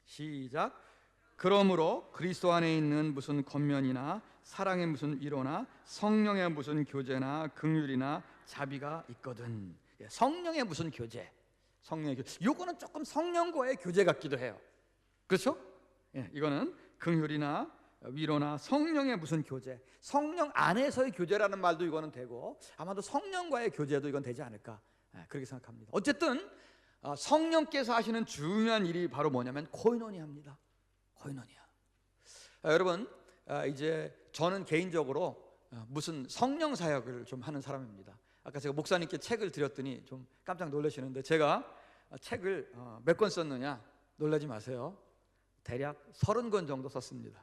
시작. 그러므로 그리스도 안에 있는 무슨 권면이나 사랑의 무슨 위로나 성령의 무슨 교제나 긍휼이나 자비가 있거든. 성령의 무슨 교제, 성령의 교제. 요거는 조금 성령과의 교제 같기도 해요. 그렇죠? 이거는 긍휼이나 위로나 성령의 무슨 교제, 성령 안에서의 교제라는 말도 이거는 되고 아마도 성령과의 교제도 이건 되지 않을까 그렇게 생각합니다. 어쨌든 성령께서 하시는 중요한 일이 바로 뭐냐면 코이노니아입니다. 코이노니아. 여러분 이제 저는 개인적으로 무슨 성령 사역을 좀 하는 사람입니다. 아까 제가 목사님께 책을 드렸더니 좀 깜짝 놀라시는데 제가 책을 몇 권 썼느냐 놀라지 마세요. 대략 30권 정도 썼습니다.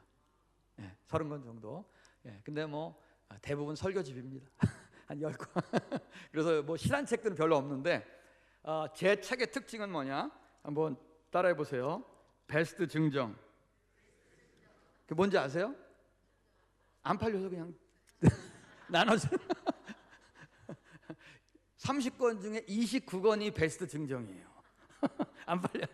30권 정도. 근데 뭐 대부분 설교집입니다. 한 10권. 그래서 뭐 실한 책들은 별로 없는데 제 책의 특징은 뭐냐? 한번 따라해 보세요. 베스트 증정. 그 뭔지 아세요? 안 팔려서 그냥 나눠서 30권 중에 29권이 베스트 증정이에요. 안 팔려.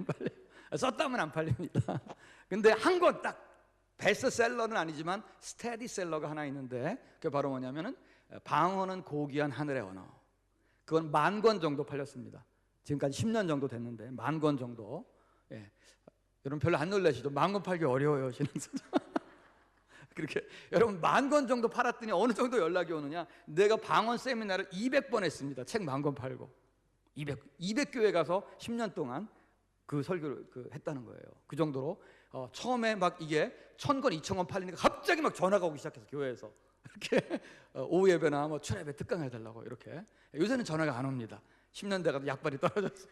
썼다면 안 팔립니다. 근데 한 권 딱 베스트셀러는 아니지만 스테디셀러가 하나 있는데 그게 바로 뭐냐면은 방언은 고귀한 하늘의 언어. 그건 10,000권 정도 팔렸습니다. 지금까지 10년 정도 됐는데 10,000권 정도. 여러분 별로 안 놀라시죠? 10,000권 팔기 어려워요, 신앙서. 그렇게 여러분 10,000권 정도 팔았더니 어느 정도 연락이 오느냐? 내가 방언 세미나를 200번 했습니다. 책 10,000권 팔고 200교회 가서 10년 동안 그 설교를 했다는 거예요. 그 정도로 처음에 막 이게 1,000권, 2,000권 팔리니까 갑자기 막 전화가 오기 시작해서 교회에서 이렇게 오후 예배나 뭐 철 예배 특강 해달라고 이렇게. 요새는 전화가 안 옵니다. 10년 돼가도 약발이 떨어졌어.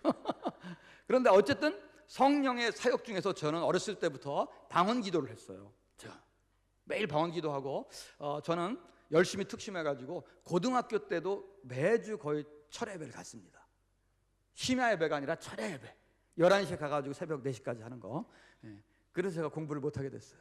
그런데 어쨌든 성령의 사역 중에서 저는 어렸을 때부터 방언 기도를 했어요. 매일 방언 기도하고 저는 열심히 특심해가지고 고등학교 때도 매주 거의 철야 예배를 갔습니다. 심야 예배가 아니라 철야 예배 11시에 가가지고 새벽 4시까지 하는 거. 그래서 제가 공부를 못하게 됐어요.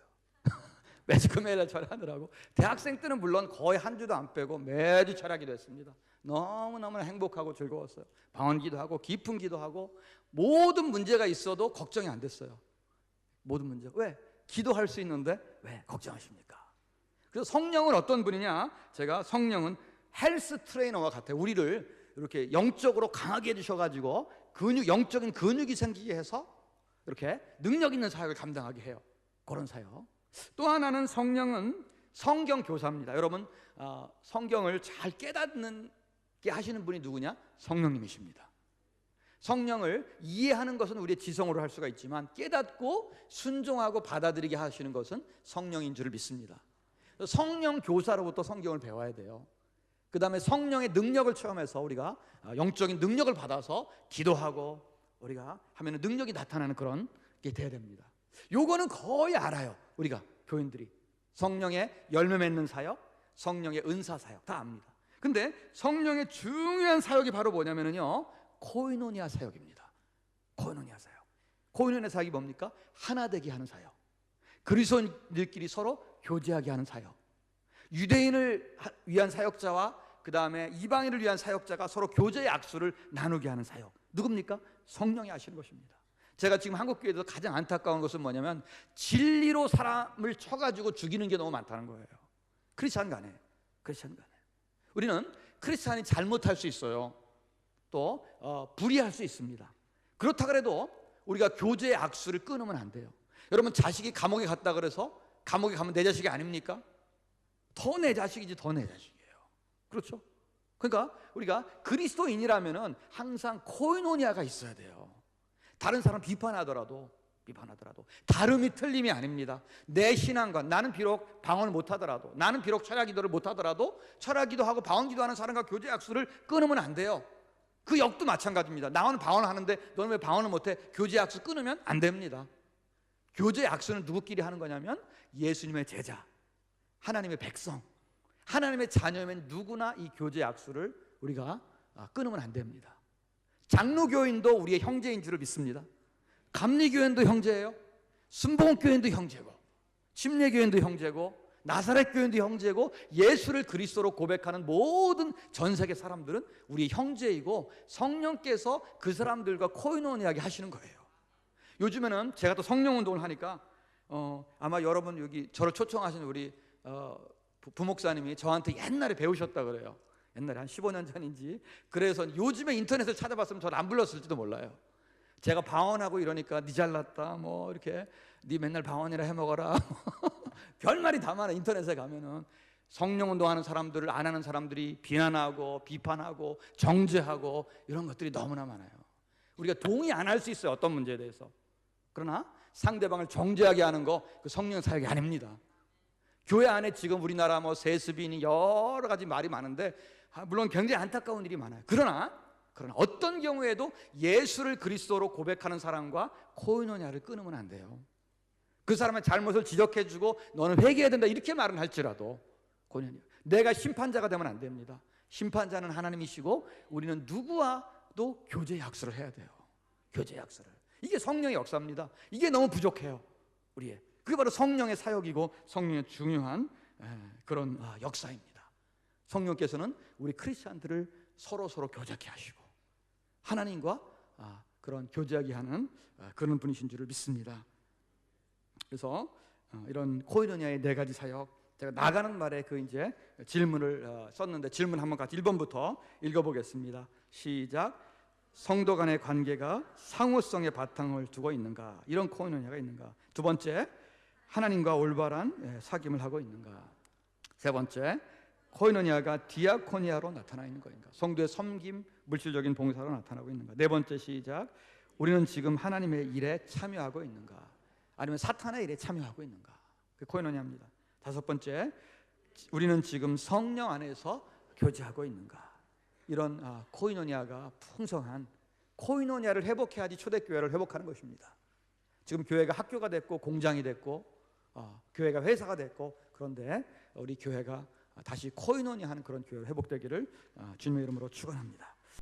매주 금요일날 철야하느라고. 대학생 때는 물론 거의 한 주도 안 빼고 매주 철야기도 했습니다. 너무너무 행복하고 즐거웠어요. 방언 기도하고 깊은 기도하고 모든 문제가 있어도 걱정이 안 됐어요. 모든 문제. 왜? 기도할 수 있는데 왜 걱정하십니까? 그래서 성령은 어떤 분이냐? 제가 성령은 헬스 트레이너와 같아요. 우리를 이렇게 영적으로 강하게 해주셔가지고 영적인 근육이 생기게 해서 이렇게 능력 있는 사역을 감당하게 해요. 그런 사역. 또 하나는 성령은 성경 교사입니다. 여러분 성경을 잘 깨닫게 하시는 분이 누구냐? 성령님이십니다. 성령을 이해하는 것은 우리의 지성으로 할 수가 있지만 깨닫고 순종하고 받아들이게 하시는 것은 성령인 줄을 믿습니다. 성령 교사로부터 성경을 배워야 돼요. 그 다음에 성령의 능력을 체험해서 우리가 영적인 능력을 받아서 기도하고 우리가 하면 능력이 나타나는 그런 게 돼야 됩니다. 요거는 거의 알아요. 우리가 교인들이 성령의 열매 맺는 사역, 성령의 은사 사역 다 압니다. 근데 성령의 중요한 사역이 바로 뭐냐면요, 코이노니아 사역입니다. 코이노니아 사역. 코이노니아 사역이 뭡니까? 하나 되게 하는 사역. 그리스도인들끼리 서로 교제하게 하는 사역. 유대인을 위한 사역자와 그 다음에 이방인을 위한 사역자가 서로 교제의 악수를 나누게 하는 사역. 누굽니까? 성령이 하시는 것입니다. 제가 지금 한국교회에서 가장 안타까운 것은 뭐냐면 진리로 사람을 쳐가지고 죽이는 게 너무 많다는 거예요. 크리스찬 간에. 우리는 크리스찬이 잘못할 수 있어요. 또 불의할 수 있습니다. 그렇다 그래도 우리가 교제의 악수를 끊으면 안 돼요. 여러분 자식이 감옥에 갔다 그래서 감옥에 가면 내 자식이 아닙니까? 더 내 자식이지 더 내 자식이에요. 그렇죠? 그러니까 우리가 그리스도인이라면은 항상 코이노니아가 있어야 돼요. 다른 사람 비판하더라도 다름이 틀림이 아닙니다. 내 신앙관, 나는 비록 방언을 못하더라도, 나는 비록 철야기도를 못하더라도 철야기도하고 방언기도하는 사람과 교제 약수를 끊으면 안 돼요. 그 역도 마찬가지입니다. 나는 방언을 하는데 너는 왜 방언을 못해? 교제 약수 끊으면 안 됩니다. 교제 약수는 누구끼리 하는 거냐면 예수님의 제자, 하나님의 백성, 하나님의 자녀면 누구나 이 교제 약수를 우리가 끊으면 안 됩니다. 장로교인도 우리의 형제인 줄을 믿습니다. 감리교인도 형제예요. 순복음교인도 형제고, 침례교인도 형제고, 나사렛 교인도 형제고, 예수를 그리스도로 고백하는 모든 전 세계 사람들은 우리의 형제이고 성령께서 그 사람들과 코이노니아게 하시는 거예요. 요즘에는 제가 또 성령 운동을 하니까 아마 여러분 여기 저를 초청하신 우리 부목사님이 저한테 옛날에 배우셨다 그래요. 옛날에 한 15년 전인지. 그래서 요즘에 인터넷을 찾아봤으면 저를 안 불렀을지도 몰라요. 제가 방언하고 이러니까 니 잘났다 뭐 이렇게 니 맨날 방언이라 해먹어라 별말이 다 많아. 인터넷에 가면은 성령 운동하는 사람들을 안 하는 사람들이 비난하고 비판하고 정죄하고 이런 것들이 너무나 많아요. 우리가 동의 안 할 수 있어요, 어떤 문제에 대해서. 그러나 상대방을 정죄하게 하는 거 그 성령 사역이 아닙니다. 교회 안에 지금 우리나라 뭐 세습이니 여러 가지 말이 많은데 물론 굉장히 안타까운 일이 많아요. 그러나 어떤 경우에도 예수를 그리스도로 고백하는 사람과 코이노냐를 끊으면 안 돼요. 그 사람의 잘못을 지적해주고 너는 회개해야 된다 이렇게 말은 할지라도 코이노냐, 내가 심판자가 되면 안 됩니다. 심판자는 하나님이시고 우리는 누구와도 교제 약속을 해야 돼요. 교제 약속을. 이게 성령의 역사입니다. 이게 너무 부족해요, 우리의. 그게 바로 성령의 사역이고 성령의 중요한 그런 역사입니다. 성령께서는 우리 크리스찬들을 서로 교제하게 하시고 하나님과 그런 교제하게 하는 그런 분이신 줄을 믿습니다. 그래서 이런 코이노냐의 네 가지 사역, 제가 나가는 말에 그 이제 질문을 썼는데 질문 한번 같이 1번부터 읽어보겠습니다. 시작. 성도 간의 관계가 상호성의 바탕을 두고 있는가? 이런 코이노냐가 있는가? 두 번째, 하나님과 올바른 사귐을 하고 있는가? 세 번째, 코이노니아가 디아코니아로 나타나 있는 것인가? 성도의 섬김, 물질적인 봉사로 나타나고 있는가? 네 번째 시작. 우리는 지금 하나님의 일에 참여하고 있는가? 아니면 사탄의 일에 참여하고 있는가? 그 코이노니아입니다. 다섯 번째, 우리는 지금 성령 안에서 교제하고 있는가? 이런 코이노니아가 풍성한 코이노니아를 회복해야지 초대교회를 회복하는 것입니다. 지금 교회가 학교가 됐고 공장이 됐고 교회가 회사가 됐고, 그런데 우리 교회가 다시 코이노니아 하는 그런 교회로 회복되기를 주님의 이름으로 축원합니다.